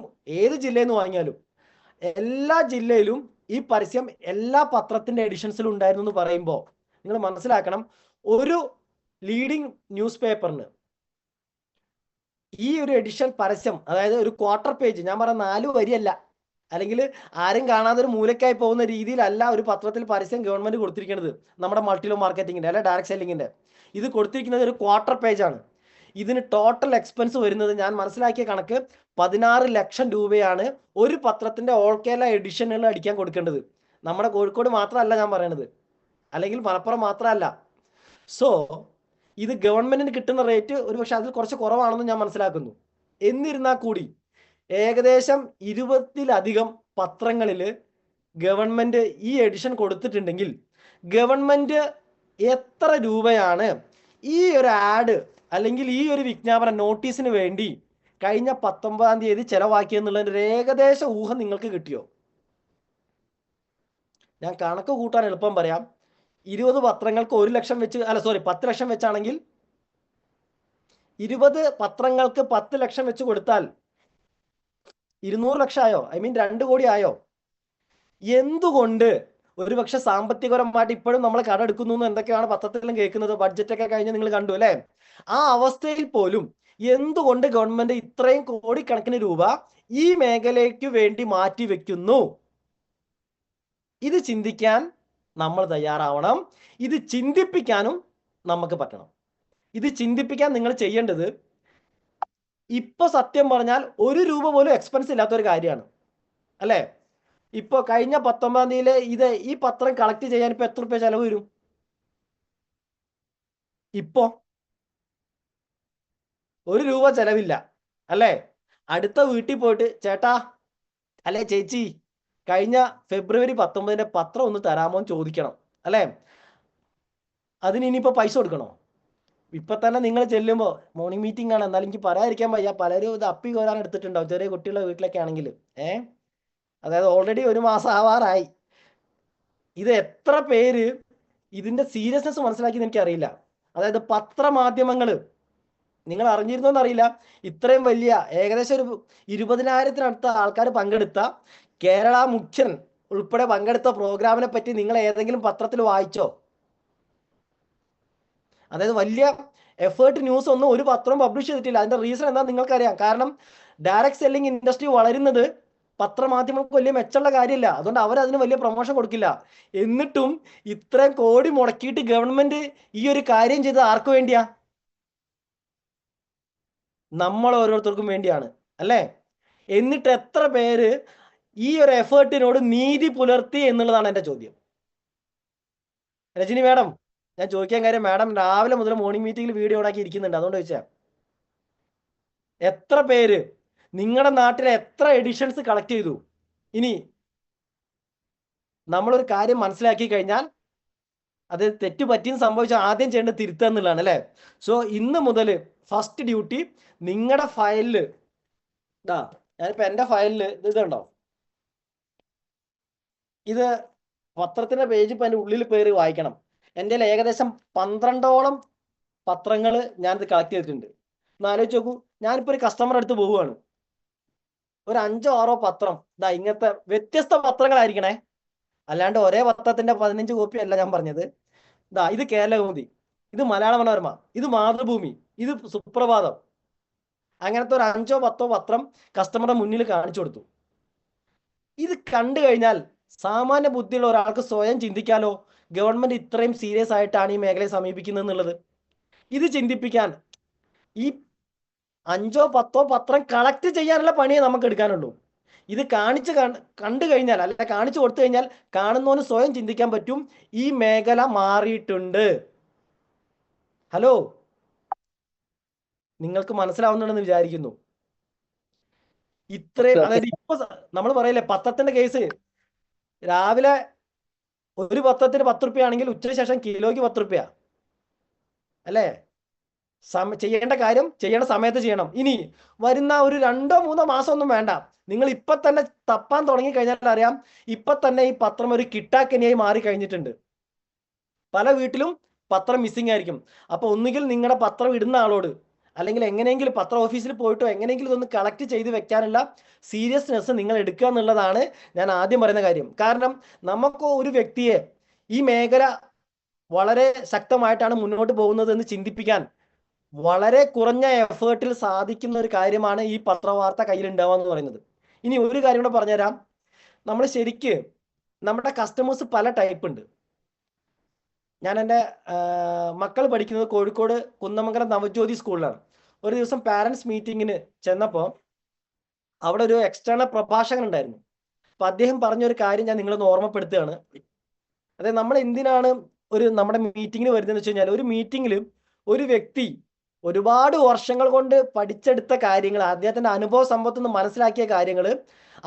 Speaker 1: ഏത് ജില്ലയിൽ നിന്ന് വാങ്ങിയാലും എല്ലാ ജില്ലയിലും ഈ പരസ്യം എല്ലാ പത്രത്തിന്റെ എഡിഷൻസിലും ഉണ്ടായിരുന്നു എന്ന് പറയുമ്പോൾ നിങ്ങൾ മനസ്സിലാക്കണം, ഒരു ലീഡിംഗ് ന്യൂസ് പേപ്പറിന് ഈ ഒരു എഡിഷൻ പരസ്യം, അതായത് ഒരു ക്വാർട്ടർ പേജ്, ഞാൻ പറഞ്ഞ 4 വരിയല്ല, അല്ലെങ്കിൽ ആരും കാണാതെ ഒരു മൂലക്കായി പോകുന്ന രീതിയിലല്ല ഒരു പത്രത്തിൽ പരസ്യം ഗവൺമെന്റ് കൊടുത്തിരിക്കുന്നത്. നമ്മുടെ മൾട്ടി ലെവൽ മാർക്കറ്റിംഗിന്റെ അല്ലെ ഡയറക്ട് സെല്ലിങ്ങിന്റെ ഇത് കൊടുത്തിരിക്കുന്നത് ഒരു ക്വാർട്ടർ പേജ് ആണ്. ഇതിന് ടോട്ടൽ എക്സ്പെൻസ് വരുന്നത് ഞാൻ മനസ്സിലാക്കിയ കണക്ക് 16 ലക്ഷം രൂപയാണ് ഒരു പത്രത്തിന്റെ ഓൾ കേരള എഡിഷനുകൾ അടിക്കാൻ കൊടുക്കേണ്ടത്. നമ്മുടെ കോഴിക്കോട് മാത്രമല്ല ഞാൻ പറയണത്, അല്ലെങ്കിൽ മലപ്പുറം മാത്രമല്ല. സോ ഇത് ഗവൺമെന്റിന് കിട്ടുന്ന റേറ്റ് ഒരുപക്ഷെ അതിൽ കുറച്ച് കുറവാണെന്ന് ഞാൻ മനസ്സിലാക്കുന്നു. എന്നിരുന്നാൽ കൂടി ഏകദേശം 20-ലധികം പത്രങ്ങളിൽ ഗവൺമെന്റ് ഈ എഡിഷൻ കൊടുത്തിട്ടുണ്ടെങ്കിൽ ഗവൺമെന്റ് എത്ര രൂപയാണ് ഈ ഒരു ആഡ് അല്ലെങ്കിൽ ഈ ഒരു വിജ്ഞാപന നോട്ടീസിന് വേണ്ടി കഴിഞ്ഞ 19-ാം തീയതി ചെലവാക്കിയെന്നുള്ളതിന്റെ ഒരു ഏകദേശ ഊഹം നിങ്ങൾക്ക് കിട്ടിയോ? ഞാൻ കണക്ക് കൂട്ടാൻ എളുപ്പം പറയാം. 20 പത്രങ്ങൾക്ക് 1 ലക്ഷം വെച്ച്, 10 ലക്ഷം വെച്ചാണെങ്കിൽ 20 പത്രങ്ങൾക്ക് 10 ലക്ഷം വെച്ച് കൊടുത്താൽ 200 ലക്ഷം ആയോ? 2 കോടി ആയോ? എന്തുകൊണ്ട് ഒരുപക്ഷെ സാമ്പത്തികപരമായിട്ട് ഇപ്പോഴും നമ്മൾ കടമെടുക്കുന്നു എന്തൊക്കെയാണ് പത്രത്തിലും കേൾക്കുന്നത്, ബഡ്ജറ്റൊക്കെ കഴിഞ്ഞ് നിങ്ങൾ കണ്ടു അല്ലേ? ആ അവസ്ഥയിൽ പോലും എന്തുകൊണ്ട് ഗവൺമെന്റ് ഇത്രയും കോടിക്കണക്കിന് രൂപ ഈ മേഖലയ്ക്ക് വേണ്ടി മാറ്റി വെക്കുന്നു? ഇത് ചിന്തിക്കാൻ നമ്മൾ തയ്യാറാവണം. ഇത് ചിന്തിപ്പിക്കാനും നമുക്ക് പറ്റണം. ഇത് ചിന്തിപ്പിക്കാൻ നിങ്ങൾ ചെയ്യേണ്ടത്, ഇപ്പൊ സത്യം പറഞ്ഞാൽ 1 രൂപ പോലും എക്സ്പെൻസ് ഇല്ലാത്ത ഒരു കാര്യമാണ് അല്ലേ? ഇപ്പൊ കഴിഞ്ഞ 19-ാം തീയതിയിലെ ഈ പത്രം കളക്ട് ചെയ്യാൻ ഇപ്പൊ എത്ര രൂപ ചെലവ് വരും? ഇപ്പോ 1 രൂപ ചെലവില്ല അല്ലേ? അടുത്ത വീട്ടിൽ പോയിട്ട് ചേട്ടാ അല്ലെ ചേച്ചി കഴിഞ്ഞ ഫെബ്രുവരി 19-ന്റെ പത്രം ഒന്ന് തരാമോ എന്ന് ചോദിക്കണം അല്ലേ? അതിന് ഇനിയിപ്പോ പൈസ കൊടുക്കണോ? ഇപ്പൊ തന്നെ നിങ്ങൾ ചെല്ലുമ്പോൾ മോർണിംഗ് മീറ്റിംഗ് ആണ്, എന്നാലും എനിക്ക് പറയാതിരിക്കാൻ വയ്യ, പലരും ഇത് അപ്പി കോരാൻ എടുത്തിട്ടുണ്ടാവും ചെറിയ കുട്ടികളുടെ വീട്ടിലൊക്കെ ആണെങ്കിൽ. അതായത് ഓൾറെഡി 1 മാസം ആവാറായി. ഇത് എത്ര പേര് ഇതിന്റെ സീരിയസ്നെസ് മനസ്സിലാക്കിയെന്ന് എനിക്കറിയില്ല. അതായത് പത്രമാധ്യമങ്ങൾ, നിങ്ങൾ അറിഞ്ഞിരുന്നോന്ന് അറിയില്ല, ഇത്രയും വലിയ ഏകദേശം ഒരു 20,000-ത്തിനടുത്ത ആൾക്കാർ പങ്കെടുത്ത കേരള മുഖ്യൻ ഉൾപ്പെടെ പങ്കെടുത്ത പ്രോഗ്രാമിനെ പറ്റി നിങ്ങൾ ഏതെങ്കിലും പത്രത്തിൽ വായിച്ചോ? അതായത് വലിയ എഫേർട്ട് ന്യൂസ് ഒന്നും ഒരു പത്രവും പബ്ലിഷ് ചെയ്തിട്ടില്ല. അതിന്റെ റീസൺ എന്താ നിങ്ങൾക്കറിയാം? കാരണം ഡയറക്ട് സെല്ലിംഗ് ഇൻഡസ്ട്രി വളരുന്നത് പത്രമാധ്യമങ്ങൾക്ക് വലിയ മെച്ചമുള്ള കാര്യമില്ല. അതുകൊണ്ട് അവരതിന് വലിയ പ്രൊമോഷൻ കൊടുക്കില്ല. എന്നിട്ടും ഇത്രയും കോടി മുടക്കിയിട്ട് ഗവൺമെന്റ് ഈ ഒരു കാര്യം ചെയ്ത് ആർക്കു വേണ്ടിയാ? നമ്മൾ ഓരോരുത്തർക്കും വേണ്ടിയാണ് അല്ലേ? എന്നിട്ട് എത്ര പേര് ഈ ഒരു എഫേർട്ടിനോട് നീതി പുലർത്തി എന്നുള്ളതാണ് എൻ്റെ ചോദ്യം. രജനി മാഡം, ഞാൻ ചോദിക്കാൻ കാര്യം, മാഡം രാവിലെ മുതൽ മോർണിംഗ് മീറ്റിംഗിൽ വീഡിയോ ഉണ്ടാക്കി ഇരിക്കുന്നുണ്ട്, അതുകൊണ്ട് ചോദിച്ചാ. എത്ര പേര് നിങ്ങളുടെ നാട്ടിലെ എത്ര എഡിഷൻസ് കളക്ട് ചെയ്തു? ഇനി നമ്മളൊരു കാര്യം മനസ്സിലാക്കി കഴിഞ്ഞാൽ അത് തെറ്റ് പറ്റിയെന്ന് സംഭവിച്ചാൽ ആദ്യം ചെയ്യേണ്ടത് തിരുത്തുക എന്നുള്ളതാണ് അല്ലേ? സോ ഇന്ന് മുതൽ ഫസ്റ്റ് ഡ്യൂട്ടി നിങ്ങളുടെ ഫയലിൽ, ഞാനിപ്പോ എൻ്റെ ഫയലിൽ ഇതുണ്ടോ, ഇത് പത്രത്തിന്റെ പേജ് ഇപ്പൊ എൻ്റെ ഉള്ളിൽ പേര് വായിക്കണം. എൻ്റെ ഏകദേശം 12ഓളം പത്രങ്ങൾ ഞാനിത് കളക്ട് ചെയ്തിട്ടുണ്ട്. ഒന്ന് ആലോചിച്ച് നോക്കൂ, ഞാനിപ്പോ ഒരു കസ്റ്റമർ അടുത്ത് പോവുകയാണ്, ഒരു 5-6 പത്രം ഇങ്ങനത്തെ വ്യത്യസ്ത പത്രങ്ങളായിരിക്കണേ, അല്ലാണ്ട് ഒരേ പത്രത്തിന്റെ 15 കോപ്പി അല്ല ഞാൻ പറഞ്ഞത്. ഇത് കേരളകൗമുദി, ഇത് മലയാള മനോരമ, ഇത് മാതൃഭൂമി, ഇത് സുപ്രഭാതം, അങ്ങനത്തെ ഒരു 5-10 പത്രം കസ്റ്റമറുടെ മുന്നിൽ കാണിച്ചു കൊടുത്തു. ഇത് കണ്ടു കഴിഞ്ഞാൽ സാമാന്യ ബുദ്ധിയുള്ള ഒരാൾക്ക് സ്വയം ചിന്തിക്കാലോ, ഗവൺമെന്റ് ഇത്രയും സീരിയസ് ആയിട്ടാണ് ഈ മേഖലയെ സമീപിക്കുന്നത് എന്നുള്ളത്. ഇത് ചിന്തിപ്പിക്കാൻ ഈ 5-10 പത്രം കളക്ട് ചെയ്യാനുള്ള പണിയെ നമുക്ക് എടുക്കാനുള്ളൂ. ഇത് കണ്ടു കഴിഞ്ഞാൽ അല്ല കാണിച്ചു കൊടുത്തു കഴിഞ്ഞാൽ കാണുന്നവന് സ്വയം ചിന്തിക്കാൻ പറ്റും, ഈ മേഖല മാറിയിട്ടുണ്ട്. ഹലോ, നിങ്ങൾക്ക് മനസ്സിലാവുന്നുണ്ടെന്ന് വിചാരിക്കുന്നു. ഇത്രയും, അതായത് ഇപ്പൊ നമ്മൾ പറയില്ലേ പത്രത്തിന്റെ കേസ്, രാവിലെ ഒരു പത്രത്തിന് 10 രൂപ ആണെങ്കിൽ ഉച്ചയ്ക്ക് ശേഷം കിലോയ്ക്ക് 10 രൂപ അല്ലേ? ചെയ്യേണ്ട കാര്യം ചെയ്യേണ്ട സമയത്ത് ചെയ്യണം. ഇനി വരുന്ന ഒരു 2-3 മാസമൊന്നും വേണ്ട. നിങ്ങൾ ഇപ്പൊ തന്നെ തപ്പാൻ തുടങ്ങി കഴിഞ്ഞാൽ അറിയാം, ഇപ്പൊ തന്നെ ഈ പത്രം ഒരു കിട്ടാക്കനിയായി മാറി കഴിഞ്ഞിട്ടുണ്ട്. പല വീട്ടിലും പത്രം മിസ്സിംഗ് ആയിരിക്കും. അപ്പൊ ഒന്നുകിൽ നിങ്ങളുടെ പത്രം ഇടുന്ന ആളോട്, അല്ലെങ്കിൽ എങ്ങനെയെങ്കിലും പത്ര ഓഫീസിൽ പോയിട്ടോ എങ്ങനെയെങ്കിലും ഇതൊന്ന് കളക്ട് ചെയ്ത് വെക്കാനുള്ള സീരിയസ്നെസ് നിങ്ങൾ എടുക്കുക എന്നുള്ളതാണ് ഞാൻ ആദ്യം പറയുന്ന കാര്യം. കാരണം നമുക്ക് ഒരു വ്യക്തിയെ ഈ മേഖല വളരെ ശക്തമായിട്ടാണ് മുന്നോട്ട് പോകുന്നത് എന്ന് ചിന്തിപ്പിക്കാൻ വളരെ കുറഞ്ഞ എഫേർട്ടിൽ സാധിക്കുന്ന ഒരു കാര്യമാണ് ഈ പത്രവാർത്ത കയ്യിലുണ്ടാവുക എന്ന് പറയുന്നത്. ഇനി ഒരു കാര്യം കൂടെ പറഞ്ഞുതരാം. നമ്മൾ ശരിക്ക് നമ്മുടെ കസ്റ്റമേഴ്സ് പല ടൈപ്പ് ഉണ്ട്. ഞാൻ എൻ്റെ മക്കൾ പഠിക്കുന്നത് കോഴിക്കോട് കുന്നമംഗലം നവജ്യോതി സ്കൂളിലാണ്. ഒരു ദിവസം പാരൻസ് മീറ്റിങ്ങിന് ചെന്നപ്പോൾ അവിടെ ഒരു എക്സ്റ്റേണൽ പ്രഭാഷകൻ ഉണ്ടായിരുന്നു. അപ്പൊ അദ്ദേഹം പറഞ്ഞൊരു കാര്യം ഞാൻ നിങ്ങളൊന്ന് ഓർമ്മപ്പെടുത്തുകയാണ്. അതായത് നമ്മൾ എന്തിനാണ് നമ്മുടെ മീറ്റിങ്ങിന് വരുന്നതെന്ന് വെച്ച് കഴിഞ്ഞാൽ, ഒരു മീറ്റിങ്ങിൽ ഒരു വ്യക്തി ഒരുപാട് വർഷങ്ങൾ കൊണ്ട് പഠിച്ചെടുത്ത കാര്യങ്ങൾ, അദ്ദേഹത്തിന്റെ അനുഭവ സമ്പത്തിൽ നിന്ന് മനസ്സിലാക്കിയ കാര്യങ്ങൾ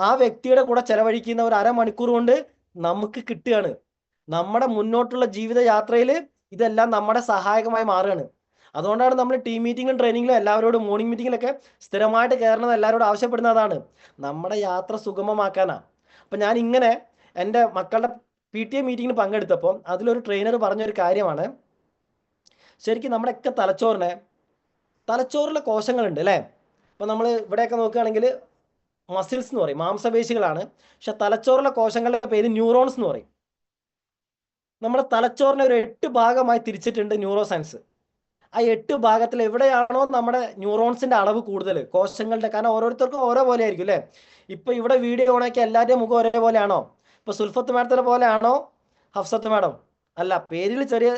Speaker 1: ആ വ്യക്തിയുടെ കൂടെ ചെലവഴിക്കുന്ന ഒരു അരമണിക്കൂർ കൊണ്ട് നമുക്ക് കിട്ടുകയാണ്. നമ്മുടെ മുന്നോട്ടുള്ള ജീവിത യാത്രയിൽ ഇതെല്ലാം നമ്മുടെ സഹായകമായി മാറുകയാണ്. അതുകൊണ്ടാണ് നമ്മൾ ടീം മീറ്റിംഗിലും ട്രെയിനിങ്ങിലും എല്ലാവരോടും മോർണിംഗ് മീറ്റിങ്ങിലൊക്കെ സ്ഥിരമായിട്ട് കയറണമെന്ന് എല്ലാവരോടും ആവശ്യപ്പെടുന്നതാണ്, നമ്മുടെ യാത്ര സുഗമമാക്കാനാണ്. അപ്പം ഞാൻ ഇങ്ങനെ എൻ്റെ മക്കളുടെ PTA മീറ്റിങ്ങിന് പങ്കെടുത്തപ്പോൾ അതിലൊരു ട്രെയിനർ പറഞ്ഞൊരു കാര്യമാണ്, ശരിക്കും നമ്മുടെയൊക്കെ തലച്ചോറിലെ കോശങ്ങളുണ്ട് അല്ലേ. അപ്പം നമ്മൾ ഇവിടെയൊക്കെ നോക്കുകയാണെങ്കിൽ മസിൽസ് എന്ന് പറയും, മാംസപേശികളാണ്. പക്ഷെ തലച്ചോറിലെ കോശങ്ങളുടെ പേര് ന്യൂറോൺസ് എന്ന് പറയും. നമ്മുടെ തലച്ചോറിനെ ഒരു 8 ഭാഗമായി തിരിച്ചിട്ടുണ്ട് ന്യൂറോ സയൻസ്. ആ 8 ഭാഗത്തിൽ എവിടെയാണോ നമ്മുടെ ന്യൂറോൺസിന്റെ അളവ് കൂടുതൽ കോശങ്ങളുടെ, കാരണം ഓരോരുത്തർക്കും ഓരോ പോലെ ആയിരിക്കും അല്ലേ. ഇപ്പൊ ഇവിടെ വീഡിയോ ഓണാക്കി എല്ലാവരുടെയും മുഖം ഒരേപോലെയാണോ? ഇപ്പൊ സുൽഫത്ത് മാഡത്തിനെ പോലെയാണോ ഹഫ്സത്ത് മാഡം? അല്ല, പേരിൽ ചെറിയ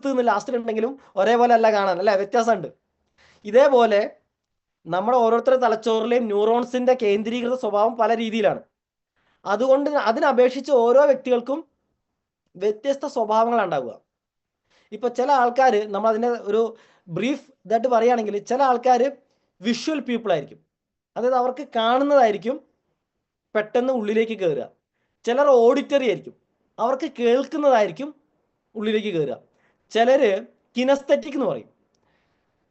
Speaker 1: തീന്ന് ലാസ്റ്റിൽ ഉണ്ടെങ്കിലും ഒരേപോലെ അല്ല കാണാൻ അല്ലേ, വ്യത്യാസമുണ്ട്. ഇതേപോലെ നമ്മുടെ ഓരോരുത്തരുടെ തലച്ചോറിലെയും ന്യൂറോൺസിന്റെ കേന്ദ്രീകൃത സ്വഭാവം പല രീതിയിലാണ്. അതുകൊണ്ട് അതിനപേക്ഷിച്ച് ഓരോ വ്യക്തികൾക്കും വ്യത്യസ്ത സ്വഭാവങ്ങളാണ് ഉണ്ടാവുക. ഇപ്പൊ ചില ആൾക്കാർ, നമ്മൾ അതിന്റെ ഒരു ബ്രീഫ് ഇതായിട്ട് പറയുകയാണെങ്കിൽ, ചില ആൾക്കാർ വിഷ്വൽ പീപ്പിൾ ആയിരിക്കും. അതായത് അവർക്ക് കാണുന്നതായിരിക്കും പെട്ടെന്ന് ഉള്ളിലേക്ക് കയറുക. ചിലർ ഓഡിറ്ററി ആയിരിക്കും, അവർക്ക് കേൾക്കുന്നതായിരിക്കും ഉള്ളിലേക്ക് കയറുക. ചിലര് കിനസ്തെറ്റിക് എന്ന് പറയും,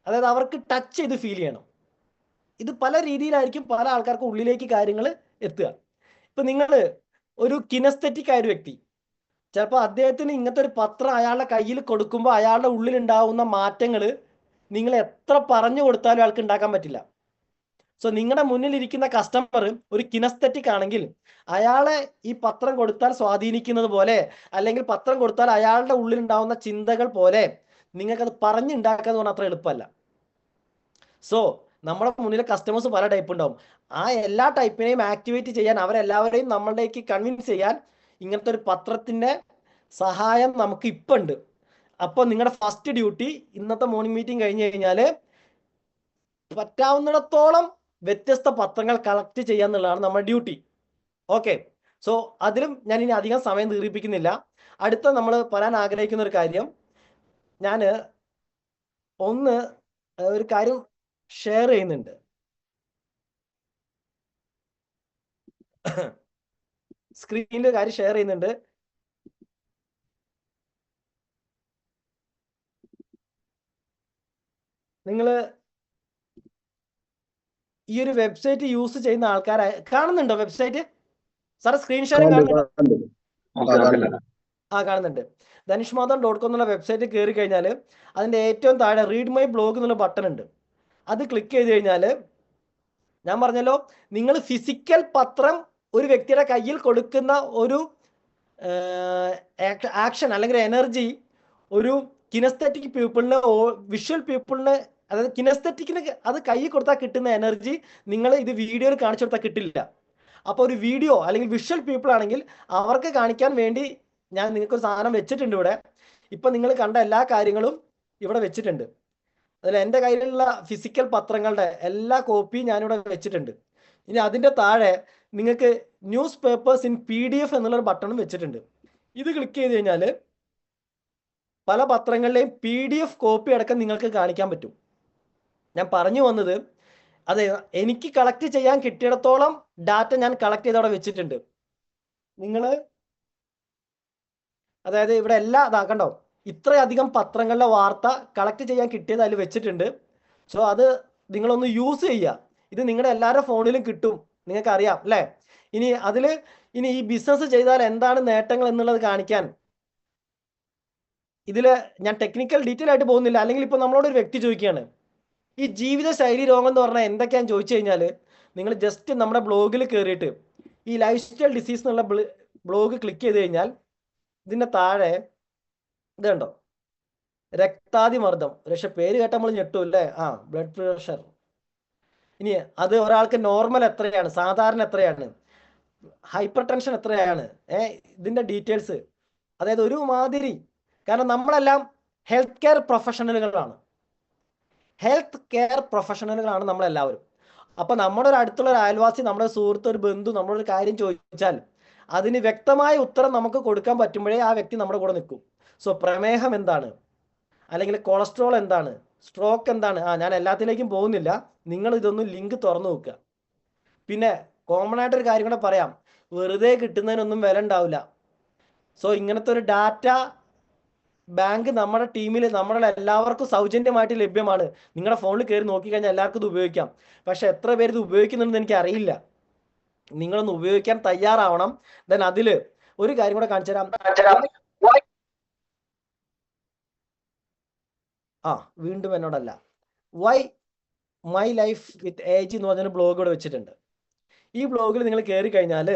Speaker 1: അതായത് അവർക്ക് ടച്ച് ചെയ്ത് ഫീൽ ചെയ്യണം. ഇത് പല രീതിയിലായിരിക്കും പല ആൾക്കാർക്ക് ഉള്ളിലേക്ക് കാര്യങ്ങൾ എത്തുക. ഇപ്പൊ നിങ്ങൾ ഒരു കിനസ്തെറ്റിക് ആയ ഒരു വ്യക്തി, ചിലപ്പോൾ അദ്ദേഹത്തിന് ഇങ്ങനത്തെ ഒരു പത്രം അയാളുടെ കയ്യിൽ കൊടുക്കുമ്പോൾ അയാളുടെ ഉള്ളിൽ ഉണ്ടാവുന്ന മാറ്റങ്ങൾ നിങ്ങൾ എത്ര പറഞ്ഞു കൊടുത്താലും അയാൾക്ക് ഉണ്ടാക്കാൻ പറ്റില്ല. സോ നിങ്ങളുടെ മുന്നിലിരിക്കുന്ന കസ്റ്റമർ ഒരു കിനസ്തെറ്റിക് ആണെങ്കിൽ അയാളെ ഈ പത്രം കൊടുത്താൽ സ്വാധീനിക്കുന്നത് പോലെ, അല്ലെങ്കിൽ പത്രം കൊടുത്താൽ അയാളുടെ ഉള്ളിൽ ഉണ്ടാവുന്ന ചിന്തകൾ പോലെ നിങ്ങൾക്കത് പറഞ്ഞുണ്ടാക്കുക എന്ന് പറഞ്ഞാൽ അത്ര എളുപ്പമല്ല. സോ നമ്മുടെ മുന്നിലെ കസ്റ്റമേഴ്സ് പല ടൈപ്പ് ഉണ്ടാവും. ആ എല്ലാ ടൈപ്പിനെയും ആക്ടിവേറ്റ് ചെയ്യാൻ, അവരെല്ലാവരെയും നമ്മളിലേക്ക് കൺവിൻസ് ചെയ്യാൻ ഇങ്ങനത്തെ ഒരു പത്രത്തിന്റെ സഹായം നമുക്ക് ഇപ്പം ഉണ്ട്. അപ്പോൾ നിങ്ങളുടെ ഫസ്റ്റ് ഡ്യൂട്ടി ഇന്നത്തെ മോർണിംഗ് മീറ്റിംഗ് കഴിഞ്ഞ് കഴിഞ്ഞാൽ പറ്റാവുന്നിടത്തോളം വ്യത്യസ്ത പത്രങ്ങൾ കളക്ട് ചെയ്യുക എന്നുള്ളതാണ് നമ്മുടെ ഡ്യൂട്ടി. ഓക്കെ, സോ അതിലും ഞാൻ ഇനി അധികം സമയം ദീർഘിപ്പിക്കുന്നില്ല. അടുത്ത നമ്മൾ പറയാൻ ആഗ്രഹിക്കുന്ന ഒരു കാര്യം, ഞാൻ ഒരു കാര്യം ഷെയർ ചെയ്യുന്നുണ്ട്. സ്ക്രീനിൽ കാര്യം ഷെയർ ചെയ്യുന്നുണ്ട്. നിങ്ങൾ ഈ ഒരു വെബ്സൈറ്റ് യൂസ് ചെയ്യുന്ന ആൾക്കാരായി കാണുന്നുണ്ടോ? വെബ്സൈറ്റ് സാർ സ്ക്രീൻ ഷെയറിംഗ് കാണുന്നുണ്ടോ? കാണുന്നുണ്ട്. ധനുഷ്മാധവൻ.com എന്നുള്ള വെബ്സൈറ്റ് കയറി കഴിഞ്ഞാൽ അതിന്റെ ഏറ്റവും താഴെ റീഡ് മൈ ബ്ലോഗ് എന്നുള്ള ബട്ടൺ ഉണ്ട്. അത് ക്ലിക്ക് ചെയ്ത് കഴിഞ്ഞാൽ ഞാൻ പറഞ്ഞല്ലോ, നിങ്ങൾ ഫിസിക്കൽ പത്രം ഒരു വ്യക്തിയുടെ കയ്യിൽ കൊടുക്കുന്ന ഒരു ആക്ഷൻ അല്ലെങ്കിൽ എനർജി ഒരു കിനസ്തെറ്റിക് പീപ്പിളിന്, വിഷ്വൽ പീപ്പിളിന്, അതായത് കിനസ്തെറ്റിക്കിന് അത് കൈ കൊടുത്താൽ കിട്ടുന്ന എനർജി നിങ്ങൾ ഇത് വീഡിയോയിൽ കാണിച്ചു കൊടുത്താൽ കിട്ടില്ല. അപ്പോൾ ഒരു വീഡിയോ അല്ലെങ്കിൽ വിഷ്വൽ പീപ്പിൾ ആണെങ്കിൽ അവർക്ക് കാണിക്കാൻ വേണ്ടി ഞാൻ നിങ്ങൾക്കൊരു സാധനം വെച്ചിട്ടുണ്ട് ഇവിടെ. ഇപ്പം നിങ്ങൾ കണ്ട എല്ലാ കാര്യങ്ങളും ഇവിടെ വെച്ചിട്ടുണ്ട്. അതിൽ എൻ്റെ കയ്യിലുള്ള ഫിസിക്കൽ പത്രങ്ങളുടെ എല്ലാ കോപ്പിയും ഞാനിവിടെ വെച്ചിട്ടുണ്ട്. ഇനി അതിൻ്റെ താഴെ നിങ്ങൾക്ക് ന്യൂസ് പേപ്പേഴ്സ് ഇൻ PDF എന്നുള്ളൊരു ബട്ടണും വെച്ചിട്ടുണ്ട്. ഇത് ക്ലിക്ക് ചെയ്ത് കഴിഞ്ഞാൽ പല പത്രങ്ങളിലെയും PDF കോപ്പി അടക്കം നിങ്ങൾക്ക് കാണിക്കാൻ പറ്റും. ഞാൻ പറഞ്ഞു വന്നത്, അതെ, എനിക്ക് കളക്ട് ചെയ്യാൻ കിട്ടിയിടത്തോളം ഡാറ്റ ഞാൻ കളക്ട് ചെയ്ത് അവിടെ വെച്ചിട്ടുണ്ട്. നിങ്ങൾ അതായത് ഇവിടെ എല്ലാ കണ്ടോ, ഇത്രയധികം പത്രങ്ങളിലെ വാർത്ത കളക്ട് ചെയ്യാൻ കിട്ടിയത് അതിൽ വെച്ചിട്ടുണ്ട്. സോ അത് നിങ്ങളൊന്ന് യൂസ് ചെയ്യുക. ഇത് നിങ്ങളുടെ എല്ലാവരുടെ ഫോണിലും കിട്ടും, നിങ്ങൾക്ക് അറിയാം അല്ലേ. ഇനി ഈ ബിസിനസ് ചെയ്താൽ എന്താണ് നേട്ടങ്ങൾ എന്നുള്ളത് കാണിക്കാൻ ഇതിൽ ഞാൻ ടെക്നിക്കൽ ഡീറ്റെയിൽ ആയിട്ട് പോകുന്നില്ല. അല്ലെങ്കിൽ ഇപ്പോൾ നമ്മളോട് ഒരു വ്യക്തി ചോദിക്കുകയാണ് ഈ ജീവിതശൈലി രോഗം എന്ന് പറഞ്ഞാൽ എന്തൊക്കെയാണെന്ന് ചോദിച്ചു കഴിഞ്ഞാൽ, നിങ്ങൾ ജസ്റ്റ് നമ്മുടെ ബ്ലോഗിൽ കയറിയിട്ട് ഈ ലൈഫ് സ്റ്റൈൽ ഡിസീസ് എന്നുള്ള ബ്ലോഗ് ക്ലിക്ക് ചെയ്ത് കഴിഞ്ഞാൽ ഇതിൻ്റെ താഴെ ഇത് കണ്ടോ, രക്താതിമർദ്ദം. പക്ഷെ പേര് കേട്ട നമ്മൾ ഞെട്ടും അല്ലേ. Blood pressure. ഇനി അത് ഒരാൾക്ക് നോർമൽ എത്രയാണ്, സാധാരണ എത്രയാണ്, ഹൈപ്പർ ടെൻഷൻ എത്രയാണ്, ഇതിൻ്റെ ഡീറ്റെയിൽസ്. അതായത് ഒരു മാതിരി, കാരണം നമ്മളെല്ലാം ഹെൽത്ത് കെയർ പ്രൊഫഷണലുകളാണ്. നമ്മളെല്ലാവരും. അപ്പൊ നമ്മുടെ ഒരു അടുത്തുള്ള ഒരു അയൽവാസി, നമ്മുടെ സുഹൃത്ത്, ഒരു ബന്ധു നമ്മളൊരു കാര്യം ചോദിച്ചാൽ അതിന് വ്യക്തമായ ഉത്തരം നമുക്ക് കൊടുക്കാൻ പറ്റുമ്പോഴേ ആ വ്യക്തി നമ്മുടെ കൂടെ നിൽക്കും. സോ പ്രമേഹം എന്താണ്, അല്ലെങ്കിൽ കൊളസ്ട്രോൾ എന്താണ്, സ്ട്രോക്ക് എന്താണ്, ഞാൻ എല്ലാത്തിലേക്കും പോകുന്നില്ല, നിങ്ങൾ ഇതൊന്നും ലിങ്ക് തുറന്നു നോക്കുക. പിന്നെ കോമൺ ആയിട്ടൊരു കാര്യം കൂടെ പറയാം, വെറുതെ കിട്ടുന്നതിനൊന്നും വില ഉണ്ടാവില്ല. സോ ഇങ്ങനത്തെ ഒരു ഡാറ്റ ബാങ്ക് നമ്മുടെ ടീമിൽ നമ്മളെ എല്ലാവർക്കും സൗജന്യമായിട്ട് ലഭ്യമാണ്. നിങ്ങളുടെ ഫോണിൽ കയറി നോക്കിക്കഴിഞ്ഞാൽ എല്ലാവർക്കും ഇത് ഉപയോഗിക്കാം. പക്ഷെ എത്ര പേര് ഇത് ഉപയോഗിക്കുന്നുണ്ടെന്ന് എനിക്ക് അറിയില്ല. നിങ്ങളൊന്ന് ഉപയോഗിക്കാൻ തയ്യാറാവണം. ദെൻ അതിൽ ഒരു കാര്യം കൂടെ കാണിച്ചു തരാം. വീണ്ടും എന്നോടല്ല, why my life with age എന്ന് പറഞ്ഞൊരു ബ്ലോഗ് ഇവിടെ വെച്ചിട്ടുണ്ട്. ഈ ബ്ലോഗിൽ നിങ്ങൾ കയറി കഴിഞ്ഞാൽ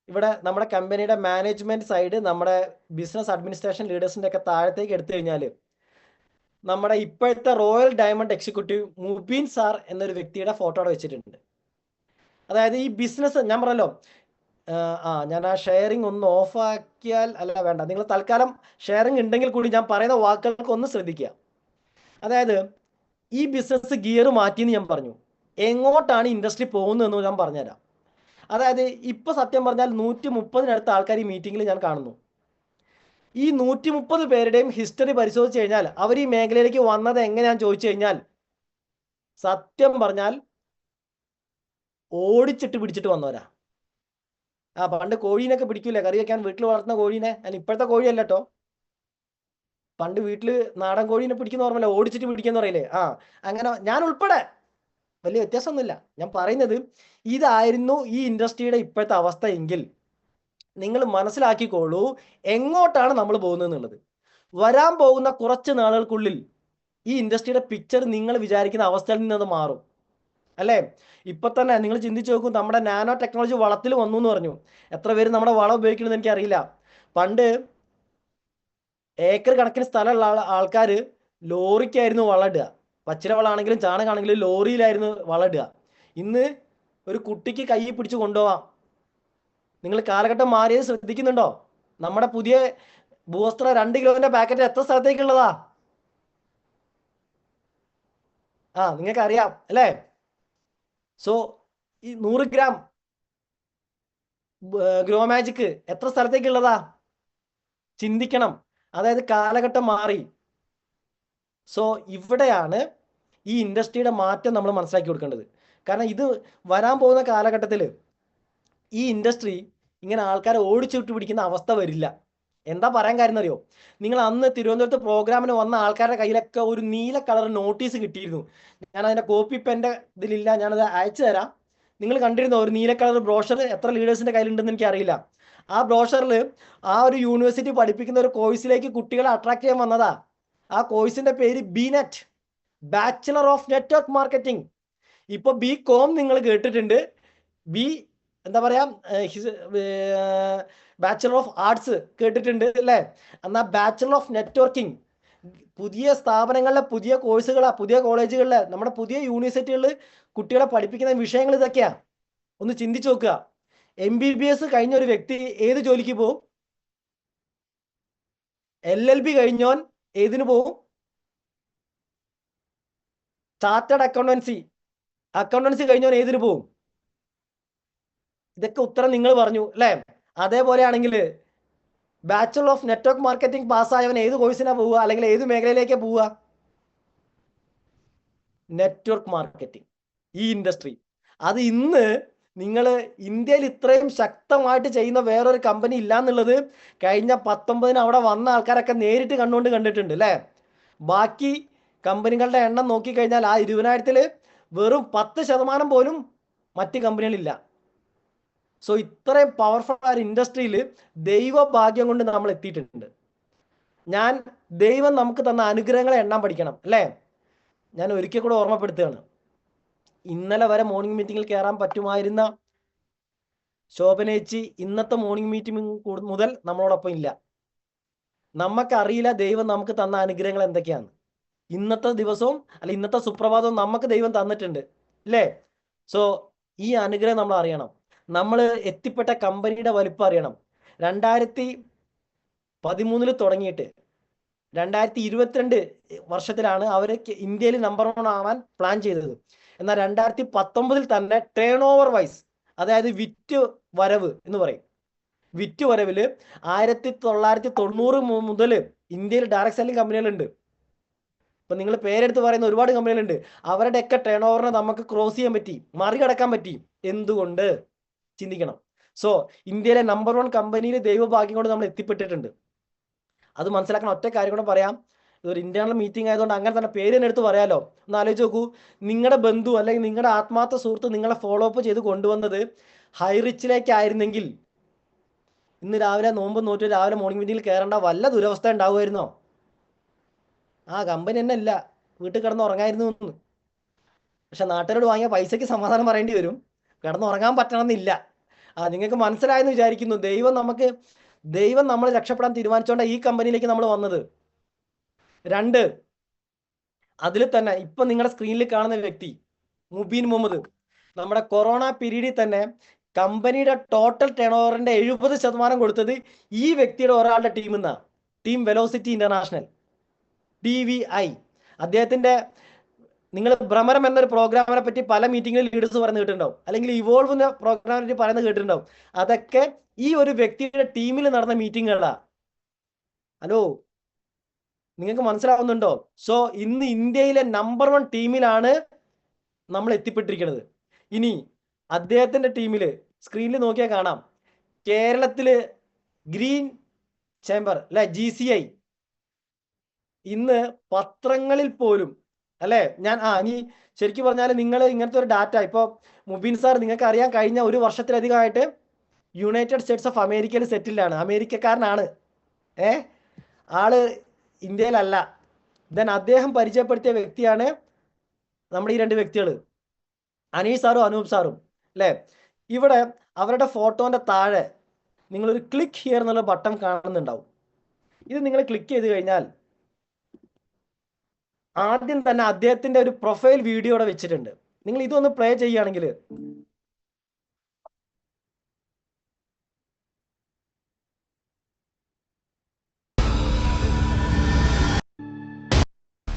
Speaker 1: ഇവിടെ നമ്മുടെ കമ്പനിയുടെ മാനേജ്മെന്റ് സൈഡ്, നമ്മുടെ ബിസിനസ് അഡ്മിനിസ്ട്രേഷൻ ലീഡേഴ്സിന്റെ ഒക്കെ താഴത്തേക്ക് എടുത്തു കഴിഞ്ഞാൽ നമ്മുടെ ഇപ്പോഴത്തെ royal diamond executive Mubeen sir എന്നൊരു വ്യക്തിയുടെ ഫോട്ടോ അവിടെ വെച്ചിട്ടുണ്ട്. അതായത് ഈ ബിസിനസ് ഞാൻ പറഞ്ഞല്ലോ, ഞാൻ ആ ഷെയറിങ് ഒന്ന് ഓഫ് ആക്കിയാൽ, അല്ല വേണ്ട, നിങ്ങൾ തൽക്കാലം ഷെയറിങ് ഉണ്ടെങ്കിൽ കൂടി ഞാൻ പറയുന്ന വാക്കുകൾക്ക് ഒന്ന് ശ്രദ്ധിക്കുക. അതായത് ഈ ബിസിനസ് ഗിയർ മാറ്റിയെന്ന് ഞാൻ പറഞ്ഞു. എങ്ങോട്ടാണ് ഇൻഡസ്ട്രി പോകുന്നതെന്ന് ഞാൻ പറഞ്ഞുതരാം. അതായത് ഇപ്പൊ സത്യം പറഞ്ഞാൽ 130-നടുത്ത ആൾക്കാർ ഈ മീറ്റിംഗിൽ ഞാൻ കാണുന്നു. ഈ 130 പേരുടെയും ഹിസ്റ്ററി പരിശോധിച്ച് കഴിഞ്ഞാൽ അവർ ഈ മേഖലയിലേക്ക് വന്നത് എങ്ങനെയാന്ന് ചോദിച്ചു കഴിഞ്ഞാൽ, സത്യം പറഞ്ഞാൽ ഓടിച്ചിട്ട് പിടിച്ചിട്ട് വന്നവരാ. പണ്ട് കോഴീനൊക്കെ പിടിക്കൂലേ, കറി വെക്കാൻ വീട്ടിൽ വളർത്തുന്ന കോഴീനെ. ഞാൻ ഇപ്പോഴത്തെ കോഴിയല്ല കേട്ടോ, പണ്ട് വീട്ടിൽ നാടൻ കോഴീനെ പിടിക്കുന്ന ഓർമ്മല്ല, ഓടിച്ചിട്ട് പിടിക്കുന്ന പറയില്ലേ, അങ്ങനെ ഞാൻ ഉൾപ്പെടെ. വലിയ വ്യത്യാസമൊന്നുമില്ല. ഞാൻ പറയുന്നത് ഇതായിരുന്നു ഈ ഇൻഡസ്ട്രിയുടെ ഇപ്പോഴത്തെ അവസ്ഥ എങ്കിൽ നിങ്ങൾ മനസ്സിലാക്കിക്കോളൂ എങ്ങോട്ടാണ് നമ്മൾ പോകുന്നത് എന്നുള്ളത്. വരാൻ പോകുന്ന കുറച്ച് നാളുകൾക്കുള്ളിൽ ഈ ഇൻഡസ്ട്രിയുടെ പിക്ചർ നിങ്ങൾ വിചാരിക്കുന്ന അവസ്ഥയിൽ നിന്നത് മാറും അല്ലേ. ഇപ്പൊ തന്നെ നിങ്ങൾ ചിന്തിച്ചു നോക്കൂ, നമ്മുടെ നാനോ ടെക്നോളജി വളത്തിൽ വന്നു എന്ന് പറഞ്ഞു. എത്ര പേര് നമ്മുടെ വളം ഉപയോഗിക്കണമെന്ന് എനിക്കറിയില്ല. പണ്ട് ഏക്കർ കണക്കിന് സ്ഥലമുള്ള ആൾക്കാർ ലോറിക്കായിരുന്നു വളം ഇടുക. പച്ചില വളമാണെങ്കിലും ചാണകമാണെങ്കിലും ലോറിയിലായിരുന്നു വളം ഇടുക. ഇന്ന് ഒരു കുട്ടിക്ക് കൈ പിടിച്ച് കൊണ്ടുപോവാം. നിങ്ങൾ കാലഘട്ടം മാറിയത് ശ്രദ്ധിക്കുന്നുണ്ടോ? നമ്മുടെ പുതിയ ഭൂവസ്ത്ര 2 കിലോന്റെ പാക്കറ്റ് എത്ര സ്ഥലത്തേക്കുള്ളതാ? നിങ്ങൾക്ക് അറിയാം അല്ലേ. സോ ഈ 100 ഗ്രാം ഗ്രോ മാജിക് എത്ര സ്ഥലത്തേക്കുള്ളതാ? ചിന്തിക്കണം. അതായത് കാലഘട്ടം മാറി. സോ ഇവിടെയാണ് ഈ ഇൻഡസ്ട്രിയുടെ മാറ്റം നമ്മൾ മനസ്സിലാക്കി കൊടുക്കേണ്ടത്. കാരണം ഇത് വരാൻ പോകുന്ന കാലഘട്ടത്തിൽ ഈ ഇൻഡസ്ട്രി ഇങ്ങനെ ആൾക്കാരെ ഓടിച്ചുവിട്ട് പിടിക്കുന്ന അവസ്ഥ വരില്ല. എന്താ പറയാൻ കാര്യം അറിയോ? നിങ്ങൾ അന്ന് തിരുവനന്തപുരത്ത് പ്രോഗ്രാമിന് വന്ന ആൾക്കാരുടെ കയ്യിലൊക്കെ ഒരു നീല കളർ നോട്ടീസ് കിട്ടിയിരുന്നു. ഞാൻ അതിന്റെ കോപ്പി ഇപ്പം എൻ്റെ ഇതിലില്ല, ഞാനത് അയച്ചു തരാം. നിങ്ങൾ കണ്ടിരുന്നോ ഒരു നീല കളർ ബ്രോഷർ? എത്ര ലീഡേഴ്സിന്റെ കയ്യിലുണ്ടെന്ന് എനിക്ക് അറിയില്ല. ആ ബ്രോഷറിൽ ആ ഒരു യൂണിവേഴ്സിറ്റി പഠിപ്പിക്കുന്ന ഒരു കോഴ്സിലേക്ക് കുട്ടികളെ അട്രാക്ട് ചെയ്യാൻ വന്നതാ. ആ കോഴ്സിന്റെ പേര് BNET, bachelor of network marketing. ഇപ്പൊ BCom നിങ്ങൾ കേട്ടിട്ടുണ്ട്, എന്താ പറയാ, ബാച്ചിലർ ഓഫ് ആർട്സ് കേട്ടിട്ടുണ്ട് അല്ലേ. എന്നാൽ ബാച്ചിലർ ഓഫ് നെറ്റ്വർക്കിംഗ് പുതിയ സ്ഥാപനങ്ങളിലെ പുതിയ കോഴ്സുകളാ, പുതിയ കോളേജുകളിലെ നമ്മുടെ പുതിയ യൂണിവേഴ്സിറ്റികളിൽ കുട്ടികളെ പഠിപ്പിക്കുന്ന വിഷയങ്ങൾ ഇതൊക്കെയാ. ഒന്ന് ചിന്തിച്ചു നോക്കുക. MBBS കഴിഞ്ഞ ഒരു വ്യക്തി ഏത് ജോലിക്ക് പോകും? LLB കഴിഞ്ഞോൻ ഏതിനു പോകും? ചാർട്ടേഡ് അക്കൗണ്ടൻസി കഴിഞ്ഞോൻ ഏതിനു പോകും? ഇതൊക്കെ ഉത്തരം നിങ്ങൾ പറഞ്ഞു അല്ലേ. അതേപോലെയാണെങ്കിൽ ബാച്ചിലർ ഓഫ് നെറ്റ്വർക്ക് മാർക്കറ്റിംഗ് പാസ്സായവൻ ഏത് കോഴ്സിനാ പോവുക, അല്ലെങ്കിൽ ഏത് മേഖലയിലേക്കാ പോവുക? നെറ്റ്വർക്ക് മാർക്കറ്റിംഗ്, ഈ ഇൻഡസ്ട്രി. അത് ഇന്ന് നിങ്ങൾ ഇന്ത്യയിൽ ഇത്രയും ശക്തമായിട്ട് ചെയ്യുന്ന വേറൊരു കമ്പനി ഇല്ല എന്നുള്ളത് കഴിഞ്ഞ 19 അവിടെ വന്ന ആൾക്കാരൊക്കെ നേരിട്ട് കണ്ടുകൊണ്ട് കണ്ടിട്ടുണ്ട് അല്ലേ? ബാക്കി കമ്പനികളുടെ എണ്ണം നോക്കിക്കഴിഞ്ഞാൽ ആ 20,000-ൽ വെറും 10% പോലും മറ്റ് കമ്പനികളില്ല. സോ ഇത്രയും പവർഫുൾ ആ ഒരു ഇൻഡസ്ട്രിയിൽ ദൈവഭാഗ്യം കൊണ്ട് നമ്മൾ എത്തിയിട്ടുണ്ട്. ദൈവം നമുക്ക് തന്ന അനുഗ്രഹങ്ങളെ എണ്ണാൻ പഠിക്കണം അല്ലേ? ഞാൻ ഒരിക്കൽ കൂടെ ഓർമ്മപ്പെടുത്തുകയാണ്. ഇന്നലെ വരെ മോർണിംഗ് മീറ്റിംഗിൽ കയറാൻ പറ്റുമായിരുന്ന ശോഭനേച്ചി ഇന്നത്തെ മോർണിംഗ് മീറ്റിംഗ് മുതൽ നമ്മളോടൊപ്പം ഇല്ല. നമുക്കറിയില്ല ദൈവം നമുക്ക് തന്ന അനുഗ്രഹങ്ങൾ എന്തൊക്കെയാണ്. ഇന്നത്തെ ദിവസവും അല്ല ഇന്നത്തെ സുപ്രഭാതവും നമുക്ക് ദൈവം തന്നിട്ടുണ്ട് അല്ലേ? സോ ഈ അനുഗ്രഹം നമ്മൾ അറിയണം. നമ്മൾ എത്തിപ്പെട്ട കമ്പനിയുടെ വലിപ്പം അറിയണം. 2013 തുടങ്ങിയിട്ട് 2022 വർഷത്തിലാണ് അവർ ഇന്ത്യയിൽ നമ്പർ 1 ആവാൻ പ്ലാൻ ചെയ്തത്. എന്നാൽ 2019 തന്നെ ടേൺ ഓവർ വൈസ്, അതായത് വിറ്റ് വരവ് എന്ന് പറയും, വിറ്റ് വരവില് 1990 മുതൽ ഇന്ത്യയിൽ ഡയറക്ട് സെല്ലിംഗ് കമ്പനികളുണ്ട്. ഇപ്പൊ നിങ്ങൾ പേരെടുത്ത് പറയുന്ന ഒരുപാട് കമ്പനികളുണ്ട്. അവരുടെയൊക്കെ ടേൺ ഓവറിനെ നമുക്ക് ക്രോസ് ചെയ്യാൻ പറ്റി, മറികടക്കാൻ പറ്റി. എന്തുകൊണ്ട്? ചിന്തിക്കണം. സോ ഇന്ത്യയിലെ നമ്പർ 1 കമ്പനിയിൽ ദൈവഭാഗ്യം കൊണ്ട് നമ്മൾ എത്തിപ്പെട്ടിട്ടുണ്ട്. അത് മനസ്സിലാക്കണം. ഒറ്റ കാര്യം കൂടെ പറയാം. ഇതൊരു ഇന്റേണൽ മീറ്റിംഗ് ആയതുകൊണ്ട് അങ്ങനെ തന്നെ പേര് തന്നെ എടുത്ത് പറയാലോ. ഒന്ന് ആലോചിച്ച് നോക്കൂ. നിങ്ങളുടെ ബന്ധു അല്ലെങ്കിൽ നിങ്ങളുടെ ആത്മാർത്ഥ സുഹൃത്ത് നിങ്ങളെ ഫോളോ അപ്പ് ചെയ്ത് കൊണ്ടുവന്നത് ഹൈറിച്ചിലേക്കായിരുന്നെങ്കിൽ ഇന്ന് രാവിലെ നോമ്പ് നോറ്റ് രാവിലെ മോർണിംഗ് മീറ്റിംഗിൽ കയറേണ്ട വല്ല ദുരവസ്ഥ ഉണ്ടാവുമായിരുന്നോ? ആ കമ്പനി തന്നെ ഇല്ല, വീട്ടിൽ കിടന്ന് ഉറങ്ങായിരുന്നു എന്ന്. പക്ഷെ നാട്ടുകാരോട് വാങ്ങിയ പൈസയ്ക്ക് സമാധാനം പറയേണ്ടി വരും. കിടന്നുറങ്ങാൻ പറ്റണമെന്നില്ല. നിങ്ങൾക്ക് മനസ്സിലായെന്ന് വിചാരിക്കുന്നു. ദൈവം നമ്മൾ രക്ഷപ്പെടാൻ തീരുമാനിച്ചുകൊണ്ട് ഈ കമ്പനിയിലേക്ക് നമ്മൾ വന്നത്. 2, അതിൽ തന്നെ ഇപ്പൊ നിങ്ങളുടെ സ്ക്രീനിൽ കാണുന്ന വ്യക്തി മുബീൻ മുഹമ്മദ്, നമ്മുടെ കൊറോണ പീരീഡിൽ തന്നെ കമ്പനിയുടെ ടോട്ടൽ ടേൺ ഓവറിന്റെ 70% കൊടുത്തത് ഈ വ്യക്തിയുടെ ഒരാളുടെ ടീമിൽ നിന്നാണ്. Team velocity international, DVI. അദ്ദേഹത്തിന്റെ നിങ്ങൾ ഭ്രമരം എന്നൊരു പ്രോഗ്രാമിനെ പറ്റി പല മീറ്റിംഗിൽ ലീഡേഴ്സ് പറഞ്ഞു കേട്ടിട്ടുണ്ടാവും, അല്ലെങ്കിൽ ഇവോൾവ് എന്ന പ്രോഗ്രാമിനെ പറ്റി പറയുന്നത് കേട്ടിട്ടുണ്ടാവും. അതൊക്കെ ഈ ഒരു വ്യക്തിയുടെ ടീമിൽ നടന്ന മീറ്റിങ്ങുകളാ. ഹലോ, നിങ്ങൾക്ക് മനസ്സിലാവുന്നുണ്ടോ? സോ ഇന്ന് ഇന്ത്യയിലെ നമ്പർ 1 ടീമിലാണ് നമ്മൾ എത്തിപ്പെട്ടിരിക്കുന്നത്. ഇനി അദ്ദേഹത്തിന്റെ ടീമിൽ സ്ക്രീനിൽ നോക്കിയാൽ കാണാം, കേരളത്തില് ഗ്രീൻ ചേംബർ അല്ലെ, GCI ഇന്ന് പത്രങ്ങളിൽ പോലും അല്ലെ. ഇനി ശരിക്കും പറഞ്ഞാൽ നിങ്ങൾ ഇങ്ങനത്തെ ഒരു ഡാറ്റ ഇപ്പൊ മുബീൻ സാർ നിങ്ങൾക്ക് അറിയാൻ കഴിഞ്ഞ 1 വർഷത്തിലധികമായിട്ട് യുണൈറ്റഡ് സ്റ്റേറ്റ്സ് ഓഫ് അമേരിക്കയിൽ സെറ്റിൽഡാണ്, അമേരിക്കക്കാരനാണ്. ആള് ഇന്ത്യയിലല്ല. ദെൻ അദ്ദേഹം പരിചയപ്പെടുത്തിയ വ്യക്തിയാണ് നമ്മുടെ ഈ 2 വ്യക്തികൾ, അനീഷ് സാറും അനൂപ് സാറും അല്ലേ. ഇവിടെ അവരുടെ ഫോട്ടോന്റെ താഴെ നിങ്ങളൊരു ക്ലിക്ക് ഹിയർ എന്നുള്ള ബട്ടൺ കാണുന്നുണ്ടാവും. ഇത് നിങ്ങൾ ക്ലിക്ക് ചെയ്ത് കഴിഞ്ഞാൽ ആദ്യം തന്നെ അദ്ദേഹത്തിന്റെ ഒരു പ്രൊഫൈൽ വീഡിയോ ഇവിടെ വെച്ചിട്ടുണ്ട്. നിങ്ങൾ ഇതൊന്ന് പ്ലേ ചെയ്യുകയാണെങ്കിൽ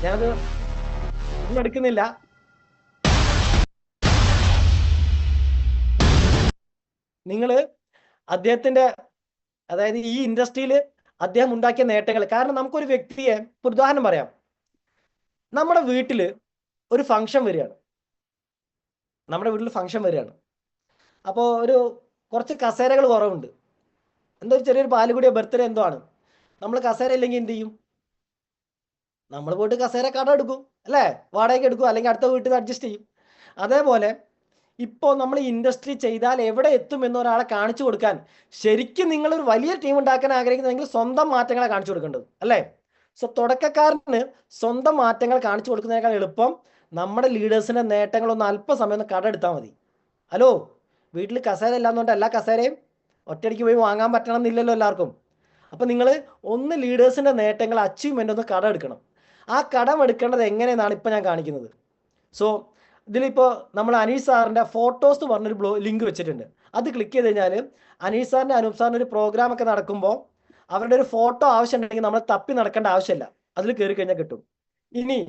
Speaker 1: ഞാനത് ഒന്നും എടുക്കുന്നില്ല. നിങ്ങൾ അദ്ദേഹത്തിന്റെ, അതായത് ഈ ഇൻഡസ്ട്രിയിൽ അദ്ദേഹം ഉണ്ടാക്കിയ നേട്ടങ്ങൾ. കാരണം നമുക്കൊരു വ്യക്തിയെ, ഉദാഹരണം പറയാം, നമ്മുടെ വീട്ടിൽ ഒരു ഫംഗ്ഷൻ വരികയാണ്. അപ്പോൾ കുറച്ച് കസേരകൾ കുറവുണ്ട്. എന്തോ ചെറിയൊരു പാലുകൂടിയ ബർത്ത്ഡേ എന്തോ ആണ്. നമ്മൾ കസേര ഇല്ലെങ്കിൽ എന്ത് ചെയ്യും? നമ്മൾ പോയിട്ട് കസേര കട എടുക്കും അല്ലേ, വാടകയ്ക്ക് എടുക്കും, അല്ലെങ്കിൽ അടുത്ത വീട്ടിൽ നിന്ന് അഡ്ജസ്റ്റ് ചെയ്യും. അതേപോലെ ഇപ്പോൾ നമ്മൾ ഇൻഡസ്ട്രി ചെയ്താൽ എവിടെ എത്തും എന്നൊരാളെ കാണിച്ചു കൊടുക്കാൻ ശരിക്കും നിങ്ങളൊരു വലിയ ടീം ഉണ്ടാക്കാൻ ആഗ്രഹിക്കുന്നെങ്കിൽ സ്വന്തം മാറ്റങ്ങളെ കാണിച്ചു കൊടുക്കേണ്ടത് അല്ലേ. സോ തുടക്കക്കാരന് സ്വന്തം മാറ്റങ്ങൾ കാണിച്ചു കൊടുക്കുന്നതിനേക്കാൾ എളുപ്പം നമ്മുടെ ലീഡേഴ്സിന്റെ നേട്ടങ്ങളൊന്ന് അല്പസമയം ഒന്ന് കടമെടുത്താൽ മതി. ഹലോ, വീട്ടിൽ കസേര ഇല്ലാന്നുകൊണ്ട് എല്ലാ കസേരയും ഒറ്റയടിക്ക് പോയി വാങ്ങാൻ പറ്റണം എന്നില്ലല്ലോ എല്ലാവർക്കും. അപ്പം നിങ്ങൾ ഒന്ന് ലീഡേഴ്സിന്റെ നേട്ടങ്ങൾ, അച്ചീവ്മെന്റ് ഒന്ന് കടമെടുക്കണം. ആ കടം എടുക്കേണ്ടത് എങ്ങനെയെന്നാണ് ഇപ്പം ഞാൻ കാണിക്കുന്നത്. സോ ഇതിലിപ്പോൾ നമ്മൾ അനീഷ് സാറിൻ്റെ ഫോട്ടോസ് എന്ന് പറഞ്ഞൊരു ലിങ്ക് വെച്ചിട്ടുണ്ട്. അത് ക്ലിക്ക് ചെയ്ത് കഴിഞ്ഞാൽ അനീഷ് സാറിൻ്റെ, അനൂപ് സാറിൻ്റെ ഒരു പ്രോഗ്രാം ഒക്കെ നടക്കുമ്പോൾ അവരുടെ ഒരു ഫോട്ടോ ആവശ്യമുണ്ടെങ്കിൽ നമ്മൾ തപ്പി നടക്കേണ്ട ആവശ്യമില്ല, അതിൽ കയറി കഴിഞ്ഞാൽ കിട്ടും. ഇനി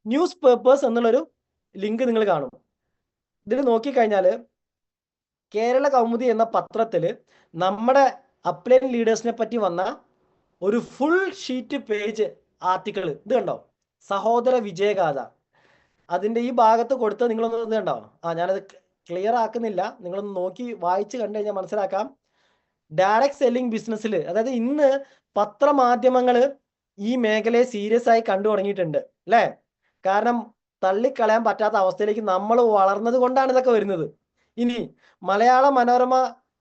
Speaker 1: ന്യൂസ് പേപ്പേഴ്സ് എന്നുള്ളൊരു ലിങ്ക് നിങ്ങൾ കാണും. ഇതിൽ നോക്കിക്കഴിഞ്ഞാൽ കേരള കൗമുദി എന്ന പത്രത്തിൽ നമ്മുടെ അപ്ലൈൻ ലീഡേഴ്സിനെ പറ്റി വന്ന ഒരു ഫുൾ ഷീറ്റ് പേജ് ആർട്ടിക്കിൾ ഇത് കണ്ടോ, സഹോദര വിജയഗാഥ. അതിൻ്റെ ഈ ഭാഗത്ത് കൊടുത്ത് നിങ്ങളൊന്ന് ഇത് കണ്ടോ. ഞാനത് ക്ലിയർ ആക്കുന്നില്ല, നിങ്ങളൊന്ന് നോക്കി വായിച്ച് കണ്ടു കഴിഞ്ഞാൽ മനസ്സിലാക്കാം. ഡയറക്റ്റ് സെല്ലിംഗ് ബിസിനസ്സിൽ, അതായത് ഇന്ന് പത്രമാധ്യമങ്ങൾ ഈ മേഖലയെ സീരിയസ് ആയി കണ്ടു തുടങ്ങിയിട്ടുണ്ട് അല്ലേ? കാരണം തള്ളിക്കളയാൻ പറ്റാത്ത അവസ്ഥയിലേക്ക് നമ്മൾ വളർന്നത് കൊണ്ടാണ് ഇതൊക്കെ വരുന്നത്. ഇനി മലയാള മനോരമ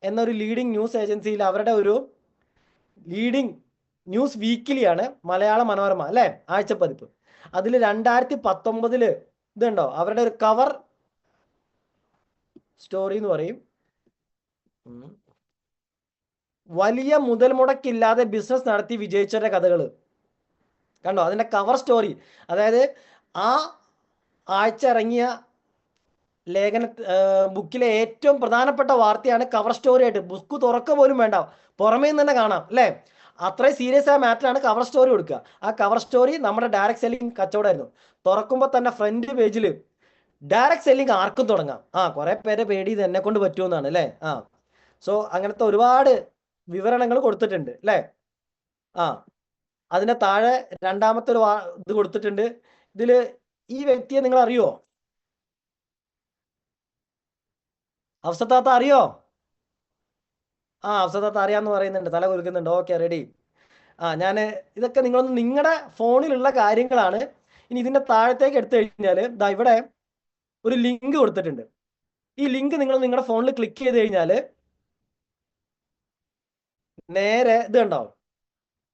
Speaker 1: എന്നൊരു ലീഡിംഗ് ന്യൂസ് ഏജൻസിയിൽ അവരുടെ ഒരു ലീഡിംഗ് ന്യൂസ് വീക്കിലിയാണ് മലയാള മനോരമ അല്ലേ, ആഴ്ചപ്പതിപ്പ്. അതിൽ 2019 ഇതുണ്ടോ, അവരുടെ ഒരു കവർ സ്റ്റോറി എന്ന് പറയും, വലിയ മുതൽ മുടക്കില്ലാതെ ബിസിനസ് നടത്തി വിജയിച്ചവരുടെ കഥകൾ കണ്ടോ. അതിന്റെ കവർ സ്റ്റോറി, അതായത് ആ ആഴ്ച ഇറങ്ങിയ ലേഖന ബുക്കിലെ ഏറ്റവും പ്രധാനപ്പെട്ട വാർത്തയാണ് കവർ സ്റ്റോറി ആയിട്ട്. ബുക്ക് തുറക്ക പോലും വേണ്ട, പുറമേ നിന്ന് തന്നെ കാണാം അല്ലേ. അത്രയും സീരിയസ് ആയ മാറ്ററാണ് കവർ സ്റ്റോറി കൊടുക്കുക. ആ കവർ സ്റ്റോറി നമ്മുടെ ഡയറക്റ്റ് സെല്ലിംഗ് കച്ചവടമായിരുന്നു. തുറക്കുമ്പോൾ തന്നെ ഫ്രണ്ട് പേജിൽ ഡയറക്റ്റ് സെല്ലിംഗ് ആർക്കും തുടങ്ങാം. കുറെ പേരെ പേടി ഇത് എന്നെ കൊണ്ട് പറ്റുമെന്നാണ് അല്ലേ. സോ അങ്ങനത്തെ ഒരുപാട് വിവരണങ്ങൾ കൊടുത്തിട്ടുണ്ട് അല്ലേ. അതിന്റെ താഴെ രണ്ടാമത്തെ ഒരു ഇത് കൊടുത്തിട്ടുണ്ട്. ഇതില് ഈ വ്യക്തിയെ നിങ്ങൾ അറിയോ? അഫ്സത്താത്ത അറിയോ? അഫ്സത്താത്ത അറിയാന്ന് പറയുന്നുണ്ട്, തല കുലുക്കുന്നുണ്ട്. Okay, ready. ഞാൻ ഇതൊക്കെ നിങ്ങളൊന്ന് നിങ്ങളുടെ ഫോണിലുള്ള കാര്യങ്ങളാണ്. ഇനി ഇതിന്റെ താഴത്തേക്ക് എടുത്തു കഴിഞ്ഞാൽ ദാ ഇവിടെ ഒരു ലിങ്ക് കൊടുത്തിട്ടുണ്ട്. ഈ ലിങ്ക് നിങ്ങൾ നിങ്ങളുടെ ഫോണിൽ ക്ലിക്ക് ചെയ്ത് കഴിഞ്ഞാൽ നേരെ ഇത് ഉണ്ടാവും.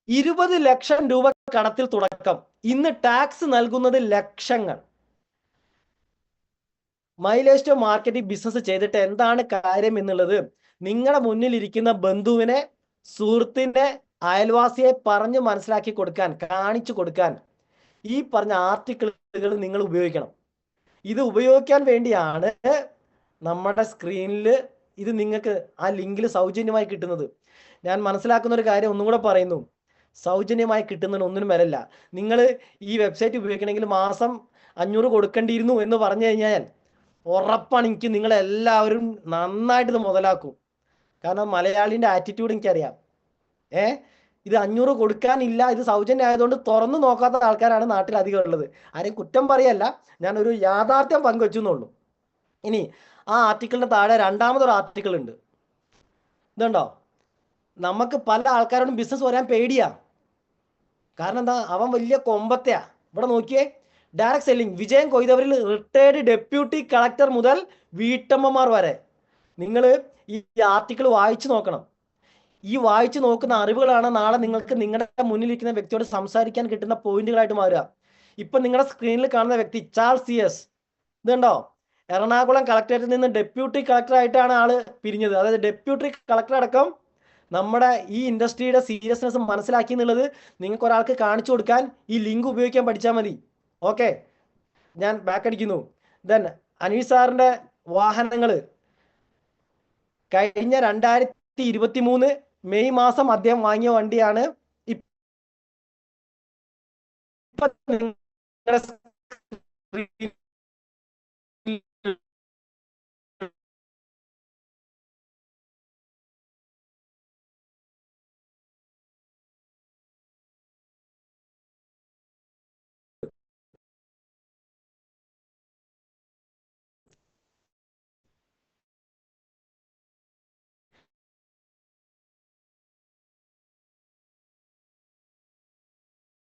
Speaker 1: 20 ലക്ഷം രൂപ കടത്തിൽ തുടക്കം, ഇന്ന് ടാക്സ് നൽകുന്നത് ലക്ഷങ്ങൾ. മൈലേസ്റ്റോ മാർക്കറ്റിംഗ് ബിസിനസ് ചെയ്തിട്ട് എന്താണ് കാര്യം എന്നുള്ളത് നിങ്ങളുടെ മുന്നിൽ ഇരിക്കുന്ന ബന്ധുവിനെ, സുഹൃത്തിനെ, അയൽവാസിയെ പറഞ്ഞ് മനസ്സിലാക്കി കൊടുക്കാൻ, കാണിച്ചു കൊടുക്കാൻ ഈ പറഞ്ഞ ആർട്ടിക്കിളുകൾ നിങ്ങൾ ഉപയോഗിക്കണം. ഇത് ഉപയോഗിക്കാൻ വേണ്ടിയാണ് നമ്മുടെ സ്ക്രീനിൽ ഇത് നിങ്ങൾക്ക് ആ ലിങ്കിൽ സൗജന്യമായി കിട്ടുന്നത്. ഞാൻ മനസ്സിലാക്കുന്ന ഒരു കാര്യം ഒന്നും കൂടെ പറയുന്നു, സൗജന്യമായി കിട്ടുന്നതിന് ഒന്നിനും വരല്ല. നിങ്ങൾ ഈ വെബ്സൈറ്റ് ഉപയോഗിക്കണമെങ്കിൽ മാസം 500 കൊടുക്കേണ്ടിയിരുന്നു എന്ന് പറഞ്ഞു കഴിഞ്ഞാൽ ഉറപ്പാണ് എനിക്ക് നിങ്ങളെല്ലാവരും നന്നായിട്ട് ഇത് മുതലാക്കും. കാരണം മലയാളിൻ്റെ ആറ്റിറ്റ്യൂഡ് എനിക്കറിയാം. ഇത് 500 കൊടുക്കാനില്ല, ഇത് സൗജന്യം ആയതുകൊണ്ട് തുറന്നു നോക്കാത്ത ആൾക്കാരാണ് നാട്ടിൽ അധികം ഉള്ളത്. ആരെയും കുറ്റം പറയല്ല, ഞാനൊരു യാഥാർത്ഥ്യം പങ്കുവെച്ചു എന്നുള്ളൂ. ഇനി ആ ആർട്ടിക്കിളിന്റെ താഴെ രണ്ടാമതൊരു ആർട്ടിക്കിൾ ഉണ്ട്. ഇതുണ്ടോ, നമുക്ക് പല ആൾക്കാരോടും ബിസിനസ് പറയാൻ പേടിയാ. കാരണം എന്താ, അവൻ വലിയ കൊമ്പത്തെയാ. ഇവിടെ നോക്കിയേ, ഡയറക്റ്റ് സെല്ലിംഗ് വിജയം കൊയ്തവരിൽ റിട്ടയർഡ് ഡെപ്യൂട്ടി കളക്ടർ മുതൽ വീട്ടമ്മമാർ വരെ. നിങ്ങൾ ഈ ആർട്ടിക്കിൾ വായിച്ചു നോക്കണം. ഈ വായിച്ചു നോക്കുന്ന അറിവുകളാണ് നാളെ നിങ്ങൾക്ക് നിങ്ങളുടെ മുന്നിലിരിക്കുന്ന വ്യക്തിയോട് സംസാരിക്കാൻ കിട്ടുന്ന പോയിന്റുകളായിട്ട് മാറുക. ഇപ്പൊ നിങ്ങളുടെ സ്ക്രീനിൽ കാണുന്ന വ്യക്തി ചാൾസ് CS, ഇതുണ്ടോ, എറണാകുളം കളക്ടറേറ്റിൽ നിന്ന് ഡെപ്യൂട്ടി കളക്ടർ ആയിട്ടാണ് ആള് പിരിഞ്ഞത്. അതായത് ഡെപ്യൂട്ടി കളക്ടർ അടക്കം നമ്മുടെ ഈ ഇൻഡസ്ട്രിയുടെ സീരിയസ്നെസ് മനസ്സിലാക്കി എന്നുള്ളത് നിങ്ങൾക്ക് ഒരാൾക്ക് കാണിച്ചു കൊടുക്കാൻ ഈ ലിങ്ക് ഉപയോഗിക്കാൻ പഠിച്ചാൽ മതി. ഓക്കെ, ഞാൻ ബാക്ക് അടിക്കുന്നു. ദെൻ അനീഷ് സാറിന്റെ വാഹനങ്ങൾ കഴിഞ്ഞ 2023 മെയ് മാസം അദ്ദേഹം വാങ്ങിയ വണ്ടിയാണ് ഇപ്പൊ